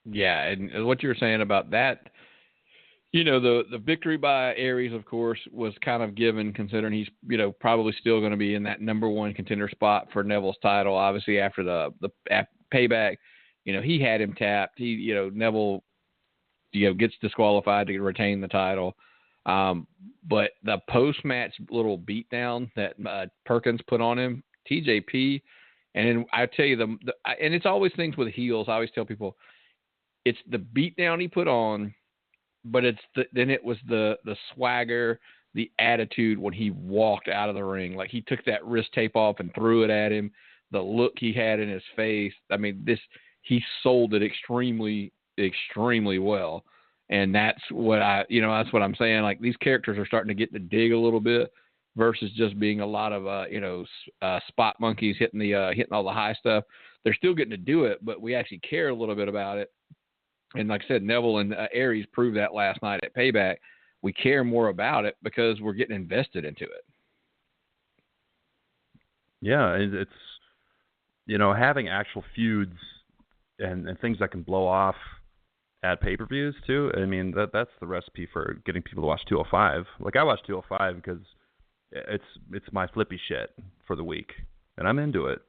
Yeah, and what you were saying about that, The victory by Aries, of course, was kind of given considering he's, probably still going to be in that number one contender spot for Neville's title. Obviously, after the payback, he had him tapped. Neville, gets disqualified to retain the title. But the post-match little beatdown that Perkins put on him, TJP, and then I tell you, and it's always things with heels. I always tell people it's the beatdown he put on, but then it was the swagger, the attitude when he walked out of the ring. Like he took that wrist tape off and threw it at him, the look he had in his face. I mean, he sold it extremely, extremely well. And that's what that's what I'm saying. Like these characters are starting to get to dig a little bit versus just being a lot of, spot monkeys hitting all the high stuff. They're still getting to do it, but we actually care a little bit about it. And like I said, Neville and Aries proved that last night at Payback. We care more about it because we're getting invested into it. Yeah, it's, having actual feuds and things that can blow off at pay-per-views too. I mean, that's the recipe for getting people to watch 205. Like I watch 205 because it's my flippy shit for the week, and I'm into it.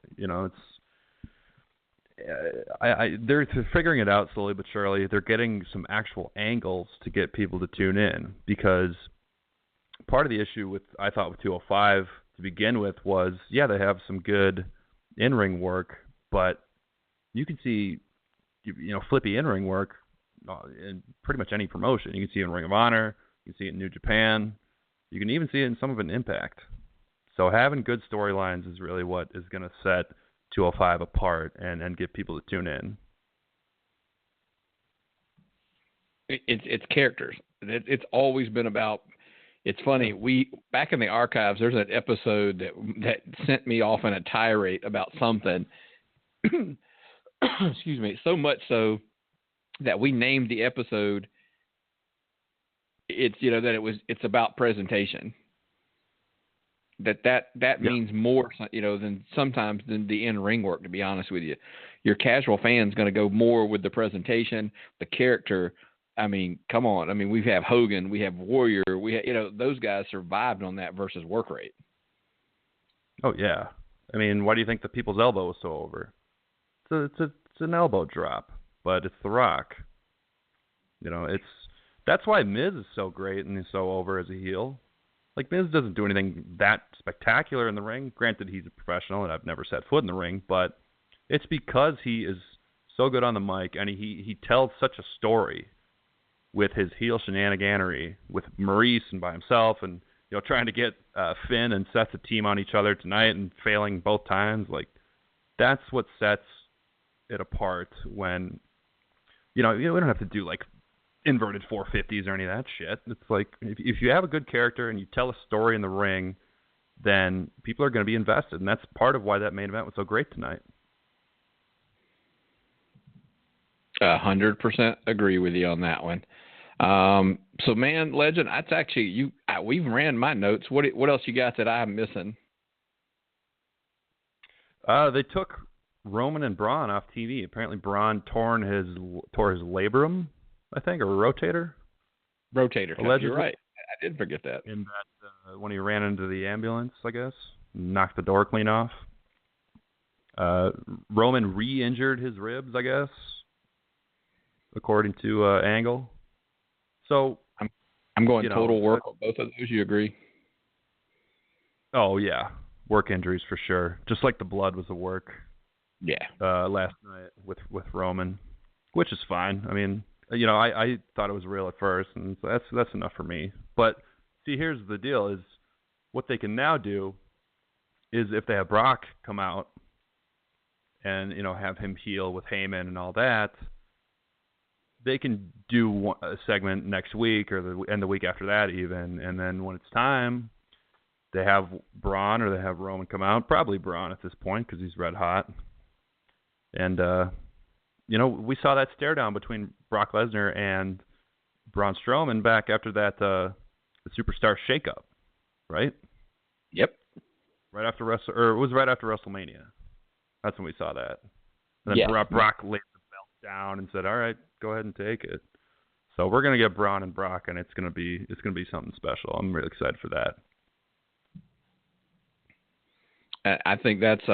They're figuring it out slowly but surely. They're getting some actual angles to get people to tune in, because part of the issue I thought with 205 to begin with was, yeah, they have some good in-ring work, but you can see, flippy in-ring work in pretty much any promotion. You can see it in Ring of Honor, you can see it in New Japan, you can even see it in some of an Impact. So having good storylines is really what is going to set 205 apart and get people to tune in. It's characters. It's always been about. It's funny. We back in the archives, there's an episode that sent me off in a tirade about something. Excuse me. So much so that we named the episode. It's about presentation. That means more, than sometimes than the in-ring work, to be honest with you. Your casual fan's going to go more with the presentation, the character. I mean, come on. I mean, we have Hogan, we have Warrior, those guys survived on that versus work rate. Oh, yeah. I mean, why do you think the People's Elbow was so over? It's an elbow drop, but it's The Rock. That's why Miz is so great and he's so over as a heel. Like, Miz doesn't do anything that spectacular in the ring. Granted, he's a professional, and I've never set foot in the ring, but it's because he is so good on the mic, and he tells such a story with his heel shenaniganery, with Maurice and by himself, and trying to get Finn and Seth a team on each other tonight and failing both times. Like, that's what sets it apart when, we don't have to do, like, inverted 450s or any of that shit. It's like, if you have a good character and you tell a story in the ring, then people are going to be invested, and that's part of why that main event was so great tonight. 100% agree with you on that one. So, man, Legend, that's actually we've ran my notes. What else you got that I'm missing? They took Roman and Braun off TV. Apparently, Braun tore his labrum, I think, or rotator. Rotator. Allegedly. You're right. I did forget that. In that when he ran into the ambulance, I guess, knocked the door clean off. Roman re-injured his ribs, I guess, according to Angle. So I'm going total work on both of those. You agree? Oh yeah, work injuries for sure. Just like the blood was a work. Yeah. Last night with Roman, which is fine. I mean, I thought it was real at first, and so that's enough for me. But see, here's the deal: is what they can now do is if they have Brock come out and have him heel with Heyman and all that, they can do a segment next week or the week after that even, and then when it's time, they have Braun or they have Roman come out. Probably Braun at this point because he's red hot. And we saw that stare down between Brock Lesnar and Braun Strowman back after that the Superstar shakeup, right? Yep. Right after it was right after WrestleMania. That's when we saw that. And then Brock laid the belt down and said, "All right, go ahead and take it." So we're gonna get Braun and Brock, and it's gonna be something special. I'm really excited for that. I think that's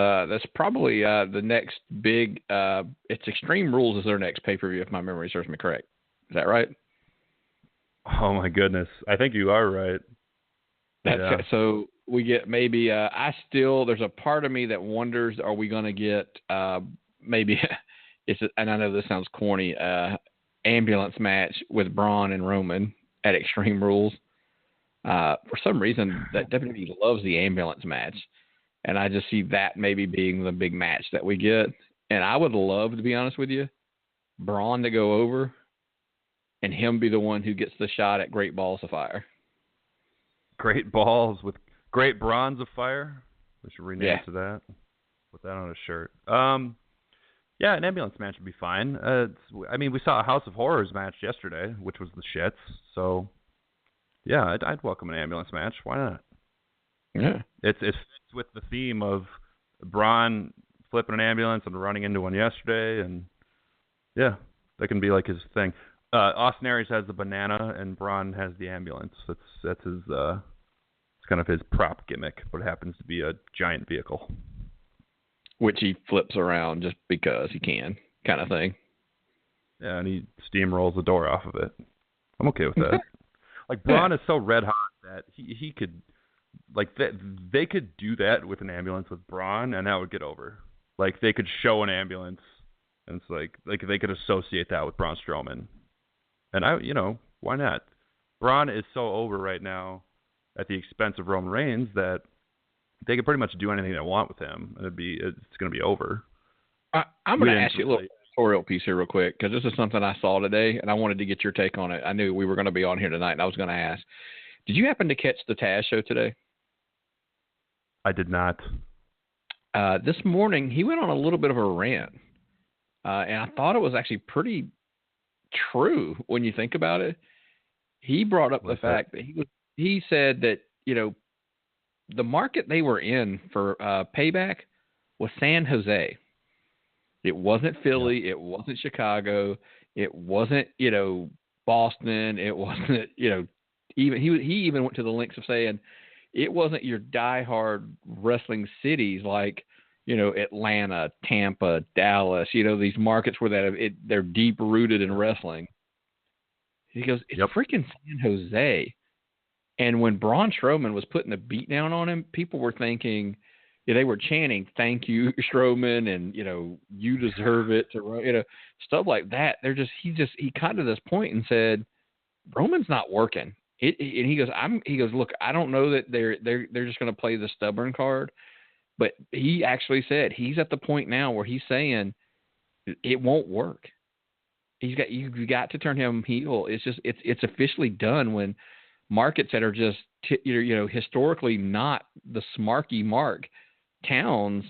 probably the next big. It's Extreme Rules is their next pay-per-view, if my memory serves me correct. Is that right? Oh my goodness, I think you are right. That's so we get maybe. There's a part of me that wonders: are we going to get maybe? And I know this sounds corny. Ambulance match with Braun and Roman at Extreme Rules. For some reason, that WWE loves the ambulance match. And I just see that maybe being the big match that we get. And I would love, to be honest with you, Braun to go over and him be the one who gets the shot at Great Balls of Fire. Great Balls with Great Bronze of Fire? We should rename it to that. Put that on a shirt. Yeah, an ambulance match would be fine. We saw a House of Horrors match yesterday, which was the shits. So, yeah, I'd welcome an ambulance match. Why not? Yeah. It fits with the theme of Braun flipping an ambulance and running into one yesterday, and yeah, that can be like his thing. Austin Aries has the banana, and Braun has the ambulance. That's his. It's kind of his prop gimmick, but it happens to be a giant vehicle, which he flips around just because he can, kind of thing. Yeah, and he steamrolls the door off of it. I'm okay with that. Like Braun is so red hot that he could. Like they could do that with an ambulance with Braun, and that would get over. Like they could show an ambulance, and it's like they could associate that with Braun Strowman. And why not? Braun is so over right now at the expense of Roman Reigns that they could pretty much do anything they want with him, and it's going to be over. I'm going to ask you a little tutorial piece here real quick, because this is something I saw today, and I wanted to get your take on it. I knew we were going to be on here tonight, and I was going to ask. Did you happen to catch the Taz show today? I did not. This morning, he went on a little bit of a rant, and I thought it was actually pretty true when you think about it. He brought up the fact that he said that, the market they were in for Payback was San Jose. It wasn't Philly. Yeah. It wasn't Chicago. It wasn't, Boston. It wasn't, even he even went to the lengths of saying it wasn't your diehard wrestling cities like, Atlanta, Tampa, Dallas, these markets where they're deep rooted in wrestling. He goes, it's freaking San Jose. And when Braun Strowman was putting the beat down on him, people were thinking, they were chanting, "Thank you, Strowman," and you deserve it, stuff like that. He got to this point and said, Roman's not working. And he goes, look, I don't know that they're just going to play the stubborn card, but he actually said he's at the point now where he's saying it won't work. You got to turn him heel. It's officially done when markets that are just historically not the smarky mark towns,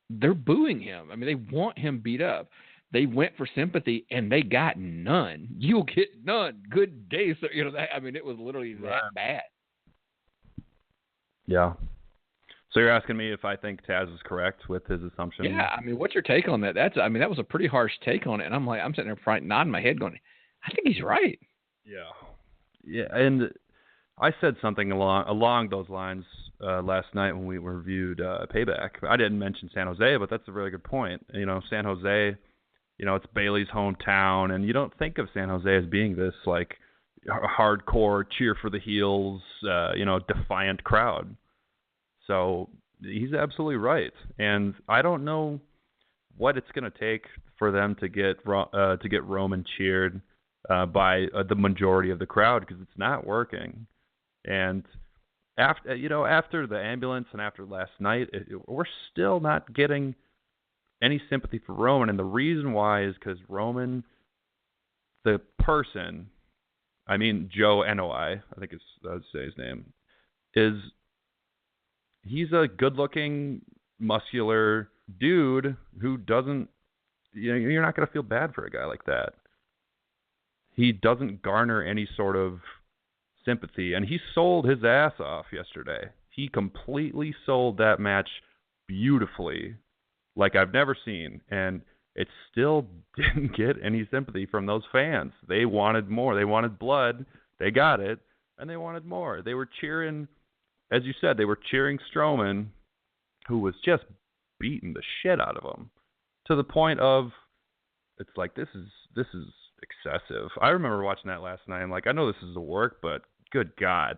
they're booing him. I mean, they want him beat up. They went for sympathy and they got none. You'll get none. Good day, sir. It was literally that bad. Yeah. So you're asking me if I think Taz is correct with his assumption? Yeah. What's your take on that? That was a pretty harsh take on it. And I'm sitting there nodding my head going, I think he's right. Yeah. Yeah. And I said something along those lines last night when we reviewed Payback. I didn't mention San Jose, but that's a really good point. San Jose, it's Bailey's hometown, and you don't think of San Jose as being this like hardcore cheer for the heels, defiant crowd. So he's absolutely right, and I don't know what it's going to take for them to get Roman cheered by the majority of the crowd, because it's not working. And after the ambulance and after last night, we're still not getting any sympathy for Roman. And the reason why is because Roman, the person, Joe Noi, I think I'd say his name, he's a good-looking, muscular dude who doesn't, you're not going to feel bad for a guy like that. He doesn't garner any sort of sympathy, and he sold his ass off yesterday. He completely sold that match beautifully, like I've never seen. And it still didn't get any sympathy from those fans. They wanted more. They wanted blood. They got it, and they wanted more. They were cheering, as you said, they were cheering Strowman, who was just beating the shit out of him, to the point of, it's like, this is excessive. I remember watching that last night. I'm like, I know this is a work, but good God,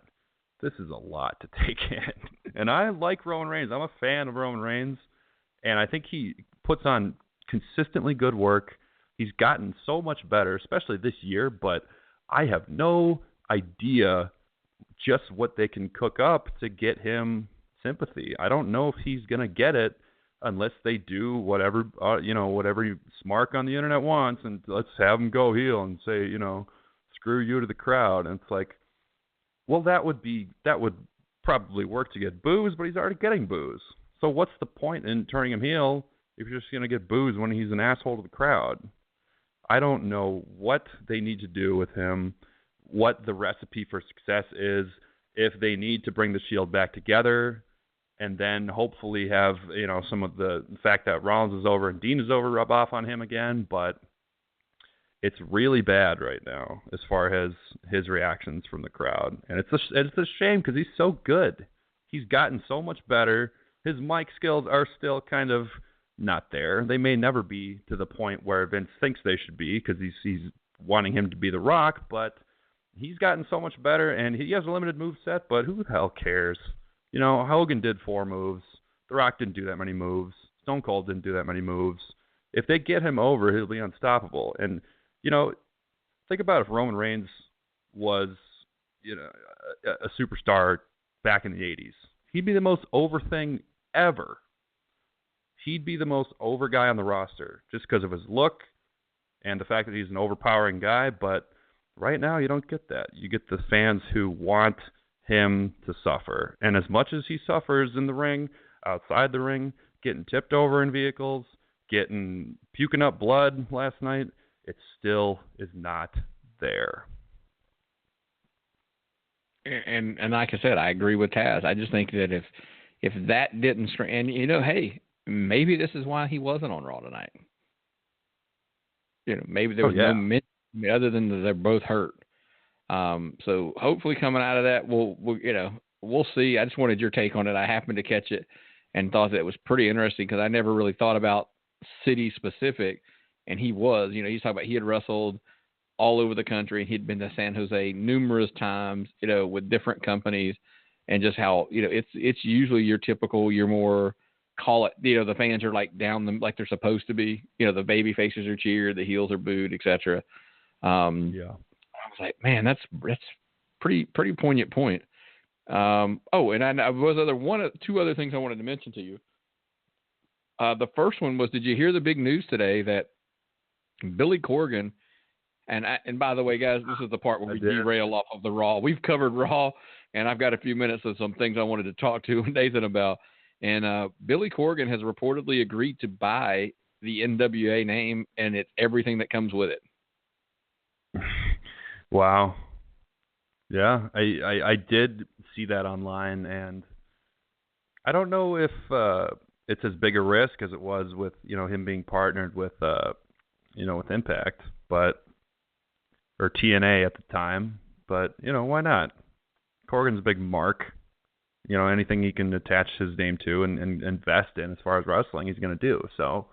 this is a lot to take in. And I like Roman Reigns. I'm a fan of Roman Reigns, and I think he puts on consistently good work. He's gotten so much better, especially this year, but I have no idea just what they can cook up to get him sympathy. I don't know if he's going to get it unless they do whatever, whatever Smark on the internet wants, and let's have him go heel and say, screw you to the crowd. And it's like, well, that would probably work to get boos, but he's already getting boos. So what's the point in turning him heel if you're just going to get boos when he's an asshole to the crowd? I don't know what they need to do with him, what the recipe for success is, if they need to bring the Shield back together and then hopefully have, some of the fact that Rollins is over and Dean is over rub off on him again. But it's really bad right now as far as his reactions from the crowd. And it's a shame because he's so good. He's gotten so much better. His mic skills are still kind of not there. They may never be to the point where Vince thinks they should be because he's wanting him to be The Rock, but he's gotten so much better, and he has a limited move set, but who the hell cares? Hogan did 4 moves. The Rock didn't do that many moves. Stone Cold didn't do that many moves. If they get him over, he'll be unstoppable. And, think about if Roman Reigns was, a superstar back in the 80s. He'd be the most over thing ever. He'd be the most over guy on the roster just because of his look and the fact that he's an overpowering guy. But right now, you don't get that. You get the fans who want him to suffer. And as much as he suffers in the ring, outside the ring, getting tipped over in vehicles, puking up blood last night, it still is not there. And like I said, I agree with Taz. I just think that if that didn't, and hey, maybe this is why he wasn't on Raw tonight. Maybe there was no mention other than that they're both hurt. So hopefully coming out of that, we'll see. I just wanted your take on it. I happened to catch it and thought that it was pretty interesting because I never really thought about city specific, and he was. He's talking about he had wrestled all over the country, and he'd been to San Jose numerous times, with different companies, and just how it's usually your typical, your more call it, the fans are like down them like they're supposed to be. The baby faces are cheered, the heels are booed, etc. I was like, man, that's pretty poignant point. And I was two other things I wanted to mention to you. The first one was, did you hear the big news today that Billy Corgan, and by the way, guys, this is the part where we derail off of the Raw. We've covered Raw, and I've got a few minutes of some things I wanted to talk to Nathan about. And Billy Corgan has reportedly agreed to buy the NWA name and it's everything that comes with it. Wow. Yeah, I did see that online, and I don't know if it's as big a risk as it was with him being partnered with with Impact, or TNA at the time. But why not? Corgan's a big mark. Anything he can attach his name to and invest in as far as wrestling, he's going to do. So,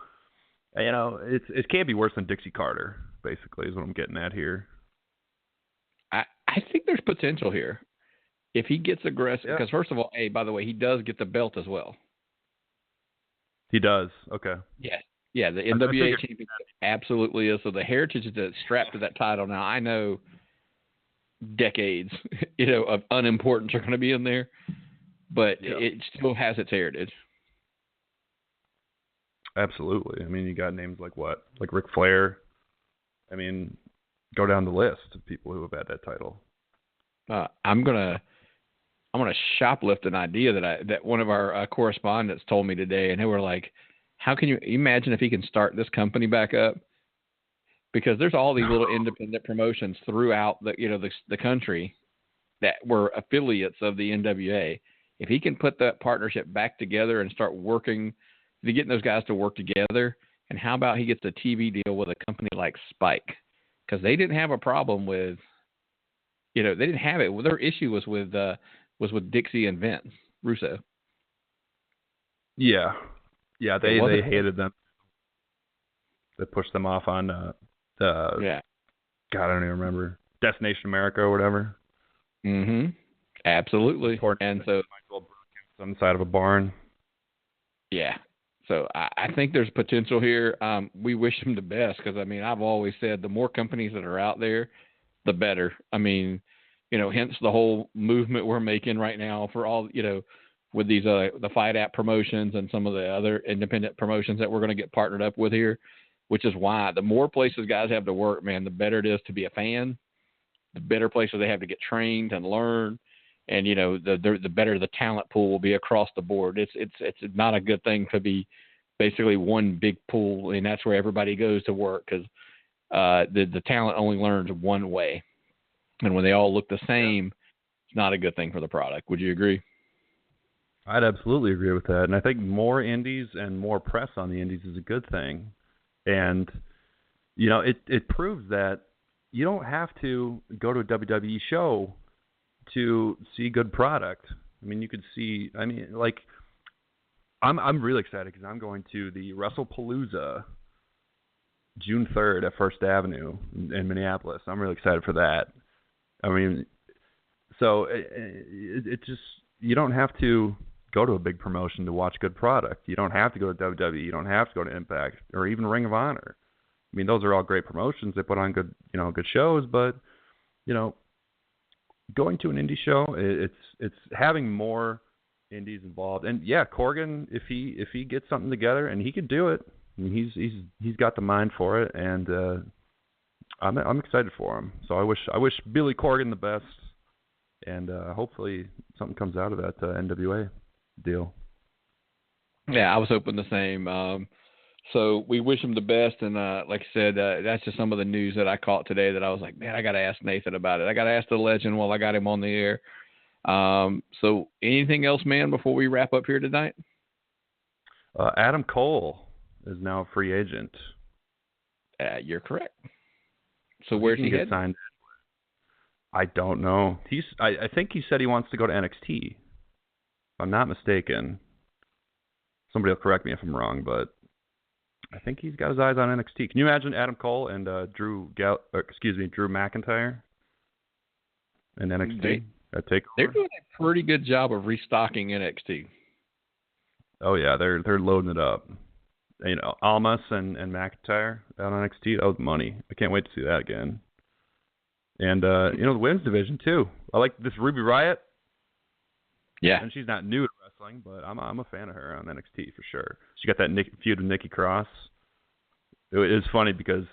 it can't be worse than Dixie Carter, basically, is what I'm getting at here. I think there's potential here if he gets aggressive. Because first of all, by the way, he does get the belt as well. He does. Okay. Yeah. The NWA champion absolutely is. So the heritage that's strapped to that title now, I know decades, of unimportance are going to be in there, but it still has its heritage. Absolutely. I mean, you got names like what? Like Ric Flair. I mean, go down the list of people who have had that title. I'm gonna shoplift an idea that one of our correspondents told me today, and they were like, "How can you imagine if he can start this company back up?" Because there's all these little independent promotions throughout the country that were affiliates of the NWA. If he can put that partnership back together and start working, getting those guys to work together, And how about he gets a TV deal with a company like Spike? Because they didn't have a problem with, they didn't have it. Their issue was with Dixie and Vince Russo. Yeah, they hated them. They pushed them off on God, I don't even remember, Destination America or whatever. Mm-hmm. Absolutely. And so on the side of a barn. Yeah. So I think there's potential here. We wish him the best because, I've always said the more companies that are out there, the better. Hence the whole movement we're making right now for all, with these the Fight App promotions and some of the other independent promotions that we're going to get partnered up with here, which is why the more places guys have to work, man, the better it is to be a fan, the better places they have to get trained and learn. And, the better the talent pool will be across the board. It's not a good thing to be basically one big pool, and that's where everybody goes to work because the talent only learns one way. And when they all look the same, it's not a good thing for the product. Would you agree? I'd absolutely agree with that. And I think more indies and more press on the indies is a good thing. And, it proves that you don't have to go to a WWE show to see good product. You could see, I'm really excited because I'm going to the WrestlePalooza June 3rd at First Avenue in Minneapolis. I'm really excited for that. So it just, you don't have to go to a big promotion to watch good product. You don't have to go to WWE. You don't have to go to Impact or even Ring of Honor. Those are all great promotions. They put on good shows, but, going to an indie show, it's having more indies involved. And yeah, Corgan, if he gets something together, and he could do it, he's got the mind for it, and I'm excited for him. So I wish Billy Corgan the best, and hopefully something comes out of that NWA deal. Yeah, I was hoping the same. So we wish him the best, and like I said, that's just some of the news that I caught today that I was like, man, I got to ask Nathan about it. I got to ask the legend while I got him on the air. So anything else, man, before we wrap up here tonight? Adam Cole is now a free agent. You're correct. So where's he headed? Signed? I don't know. I think he said he wants to go to NXT. If I'm not mistaken. Somebody will correct me if I'm wrong, but I think he's got his eyes on NXT. Can you imagine Adam Cole and Drew McIntyre in NXT? They're doing a pretty good job of restocking NXT. Oh yeah, they're loading it up. Almas and McIntyre out on NXT. That was money. I can't wait to see that again. And the women's division too. I like this Ruby Riott. Yeah, and she's not new to wrestling, but I'm a fan of her on NXT for sure. She got that feud with Nikki Cross. It was funny because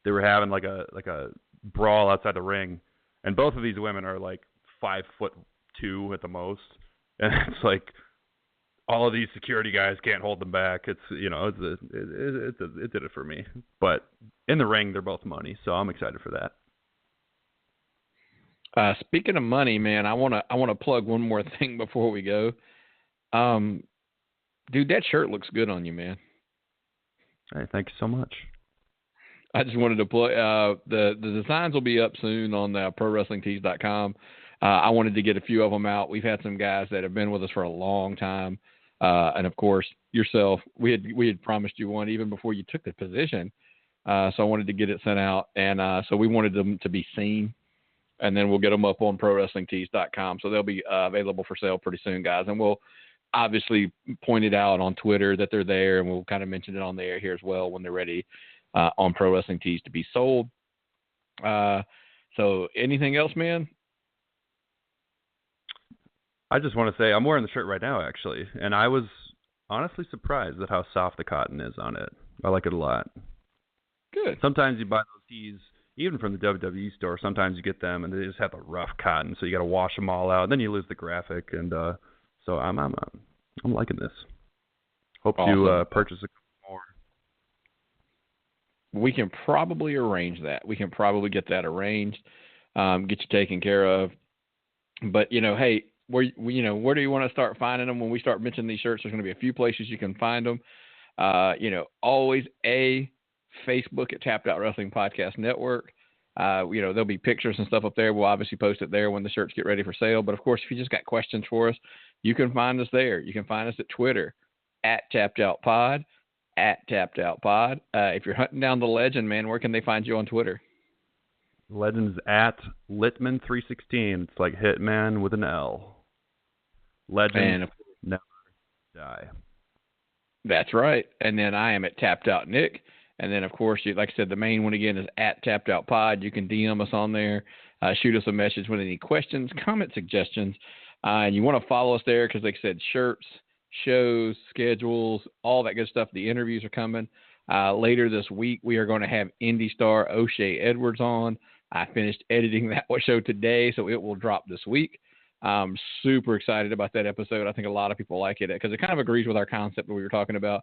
they were having like a brawl outside the ring, and both of these women are like 5'2" at the most, and it's like all of these security guys can't hold them back. It did it for me. But in the ring, they're both money, so I'm excited for that. Speaking of money, man, I want to plug one more thing before we go. Dude, that shirt looks good on you, man. Hey, thank you so much. I just wanted to plug. The designs will be up soon on ProWrestlingTees.com. I wanted to get a few of them out. We've had some guys that have been with us for a long time, and of course yourself. We had promised you one even before you took the position. So I wanted to get it sent out, and so we wanted them to be seen. And then we'll get them up on ProWrestlingTees.com. So they'll be available for sale pretty soon, guys. And we'll obviously point it out on Twitter that they're there, and we'll kind of mention it on the air here as well when they're ready on Pro Wrestling Tees to be sold. So anything else, man? I just want to say I'm wearing the shirt right now, actually. And I was honestly surprised at how soft the cotton is on it. I like it a lot. Good. Sometimes you buy those tees, even from the WWE store, sometimes you get them and they just have a rough cotton, so you got to wash them all out. Then you lose the graphic, and so I'm liking this. Hope to purchase a couple more. We can probably arrange that. We can probably get that arranged, get you taken care of. But hey, where do you want to start finding them when we start mentioning these shirts? There's going to be a few places you can find them. Always a Facebook at Tapped Out Wrestling Podcast Network. There'll be pictures and stuff up there. We'll obviously post it there when the shirts get ready for sale. But of course, if you just got questions for us, you can find us there. You can find us at Twitter at Tapped Out Pod, at Tapped Out Pod. If you're hunting down the legend, man, where can they find you on Twitter? Legend's at Litman316. It's like Hitman with an L. Legend never die. That's right. And then I am at Tapped Out Nick. And then, of course, like I said, the main one again is at Tapped Out Pod. You can DM us on there, shoot us a message with any questions, comment, suggestions. And you want to follow us there because, like I said, shirts, shows, schedules, all that good stuff. The interviews are coming. Later this week, we are going to have Indie star O'Shea Edwards on. I finished editing that show today, so it will drop this week. I'm super excited about that episode. I think a lot of people like it because it kind of agrees with our concept that we were talking about.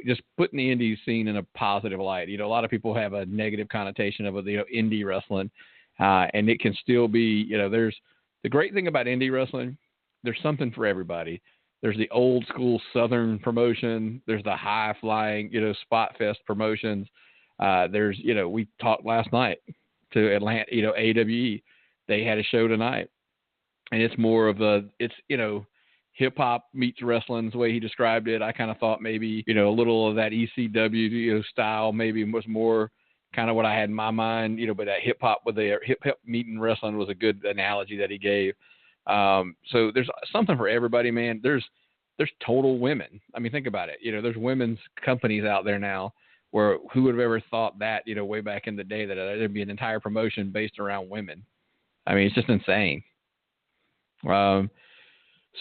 Just putting the indie scene in a positive light. A lot of people have a negative connotation of indie wrestling, and it can still be, there's the great thing about indie wrestling. There's something for everybody. There's the old school Southern promotion. There's the high flying, spot fest promotions. There's, we talked last night to Atlanta, AWE. They had a show tonight, and it's more of hip hop meets wrestling is the way he described it. I kind of thought maybe, a little of that ECW, style maybe was more kind of what I had in my mind, but that hip hop with the hip hop meeting wrestling was a good analogy that he gave. So there's something for everybody, man. There's total women. I mean, think about it. There's women's companies out there now where who would have ever thought that, way back in the day that there'd be an entire promotion based around women. I mean, it's just insane.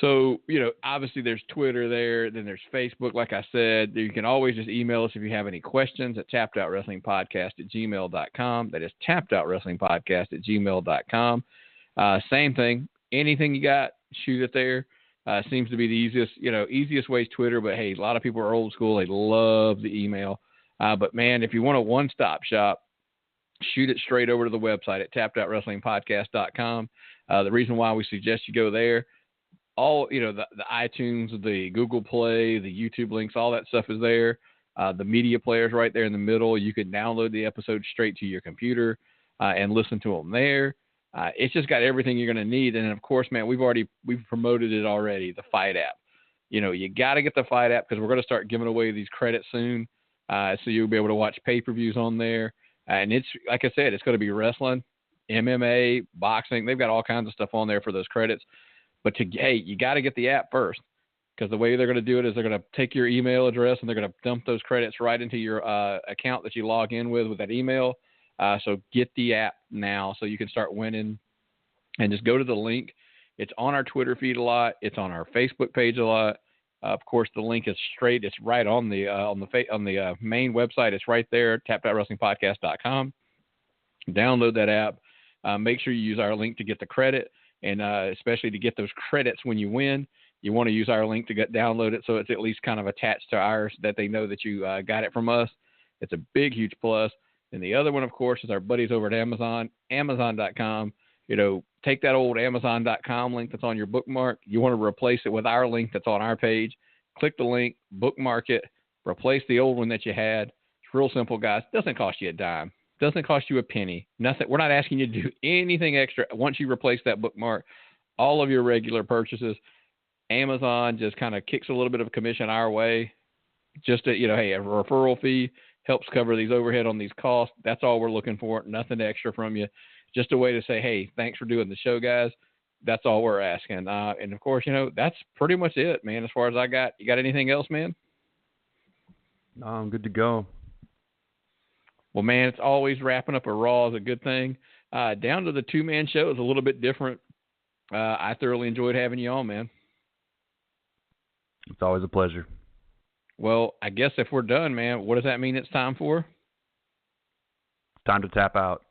So, obviously there's Twitter there, then there's Facebook. Like I said, you can always just email us if you have any questions at tappedoutwrestlingpodcast@gmail.com. That is tappedoutwrestlingpodcast@gmail.com. Same thing. Anything you got, shoot it there. Seems to be the easiest way is Twitter, but hey, a lot of people are old school. They love the email. But man, if you want a one-stop shop, shoot it straight over to the website at tappedoutwrestlingpodcast.com. The reason why we suggest you go there, all, the iTunes, the Google Play, the YouTube links, all that stuff is there. The media player's right there in the middle. You can download the episode straight to your computer and listen to them there. It's just got everything you're going to need. And of course, man, we've promoted it already, the Fight app. You got to get the Fight app because we're going to start giving away these credits soon. So you'll be able to watch pay-per-views on there. And it's, like I said, it's going to be wrestling, MMA, boxing. They've got all kinds of stuff on there for those credits. But you got to get the app first, because the way they're going to do it is they're going to take your email address and they're going to dump those credits right into your account that you log in with that email. So get the app now so you can start winning, and just go to the link. It's on our Twitter feed a lot. It's on our Facebook page a lot. Of course, the link is straight. It's right on the main website. It's right there, tappedoutwrestlingpodcast.com. Download that app. Make sure you use our link to get the credit. And especially to get those credits when you win, you want to use our link to download it so it's at least kind of attached to ours, that they know that you got it from us. It's a big, huge plus. And the other one, of course, is our buddies over at Amazon, Amazon.com. Take that old Amazon.com link that's on your bookmark. You want to replace it with our link that's on our page. Click the link, bookmark it, replace the old one that you had. It's real simple, guys. It doesn't cost you a dime. Doesn't cost you a penny. Nothing. We're not asking you to do anything extra. Once you replace that bookmark, all of your regular purchases, Amazon just kind of kicks a little bit of a commission our way. Just to, hey, a referral fee helps cover these overhead on these costs. That's all we're looking for. Nothing extra from you. Just a way to say, hey, thanks for doing the show, guys. That's all we're asking. And of course, that's pretty much it, man. As far as I got, you got anything else, man? No, I'm good to go. Well, man, it's always wrapping up a Raw is a good thing. Down to the two-man show is a little bit different. I thoroughly enjoyed having you on, man. It's always a pleasure. Well, I guess if we're done, man, what does that mean it's time for? Time to tap out.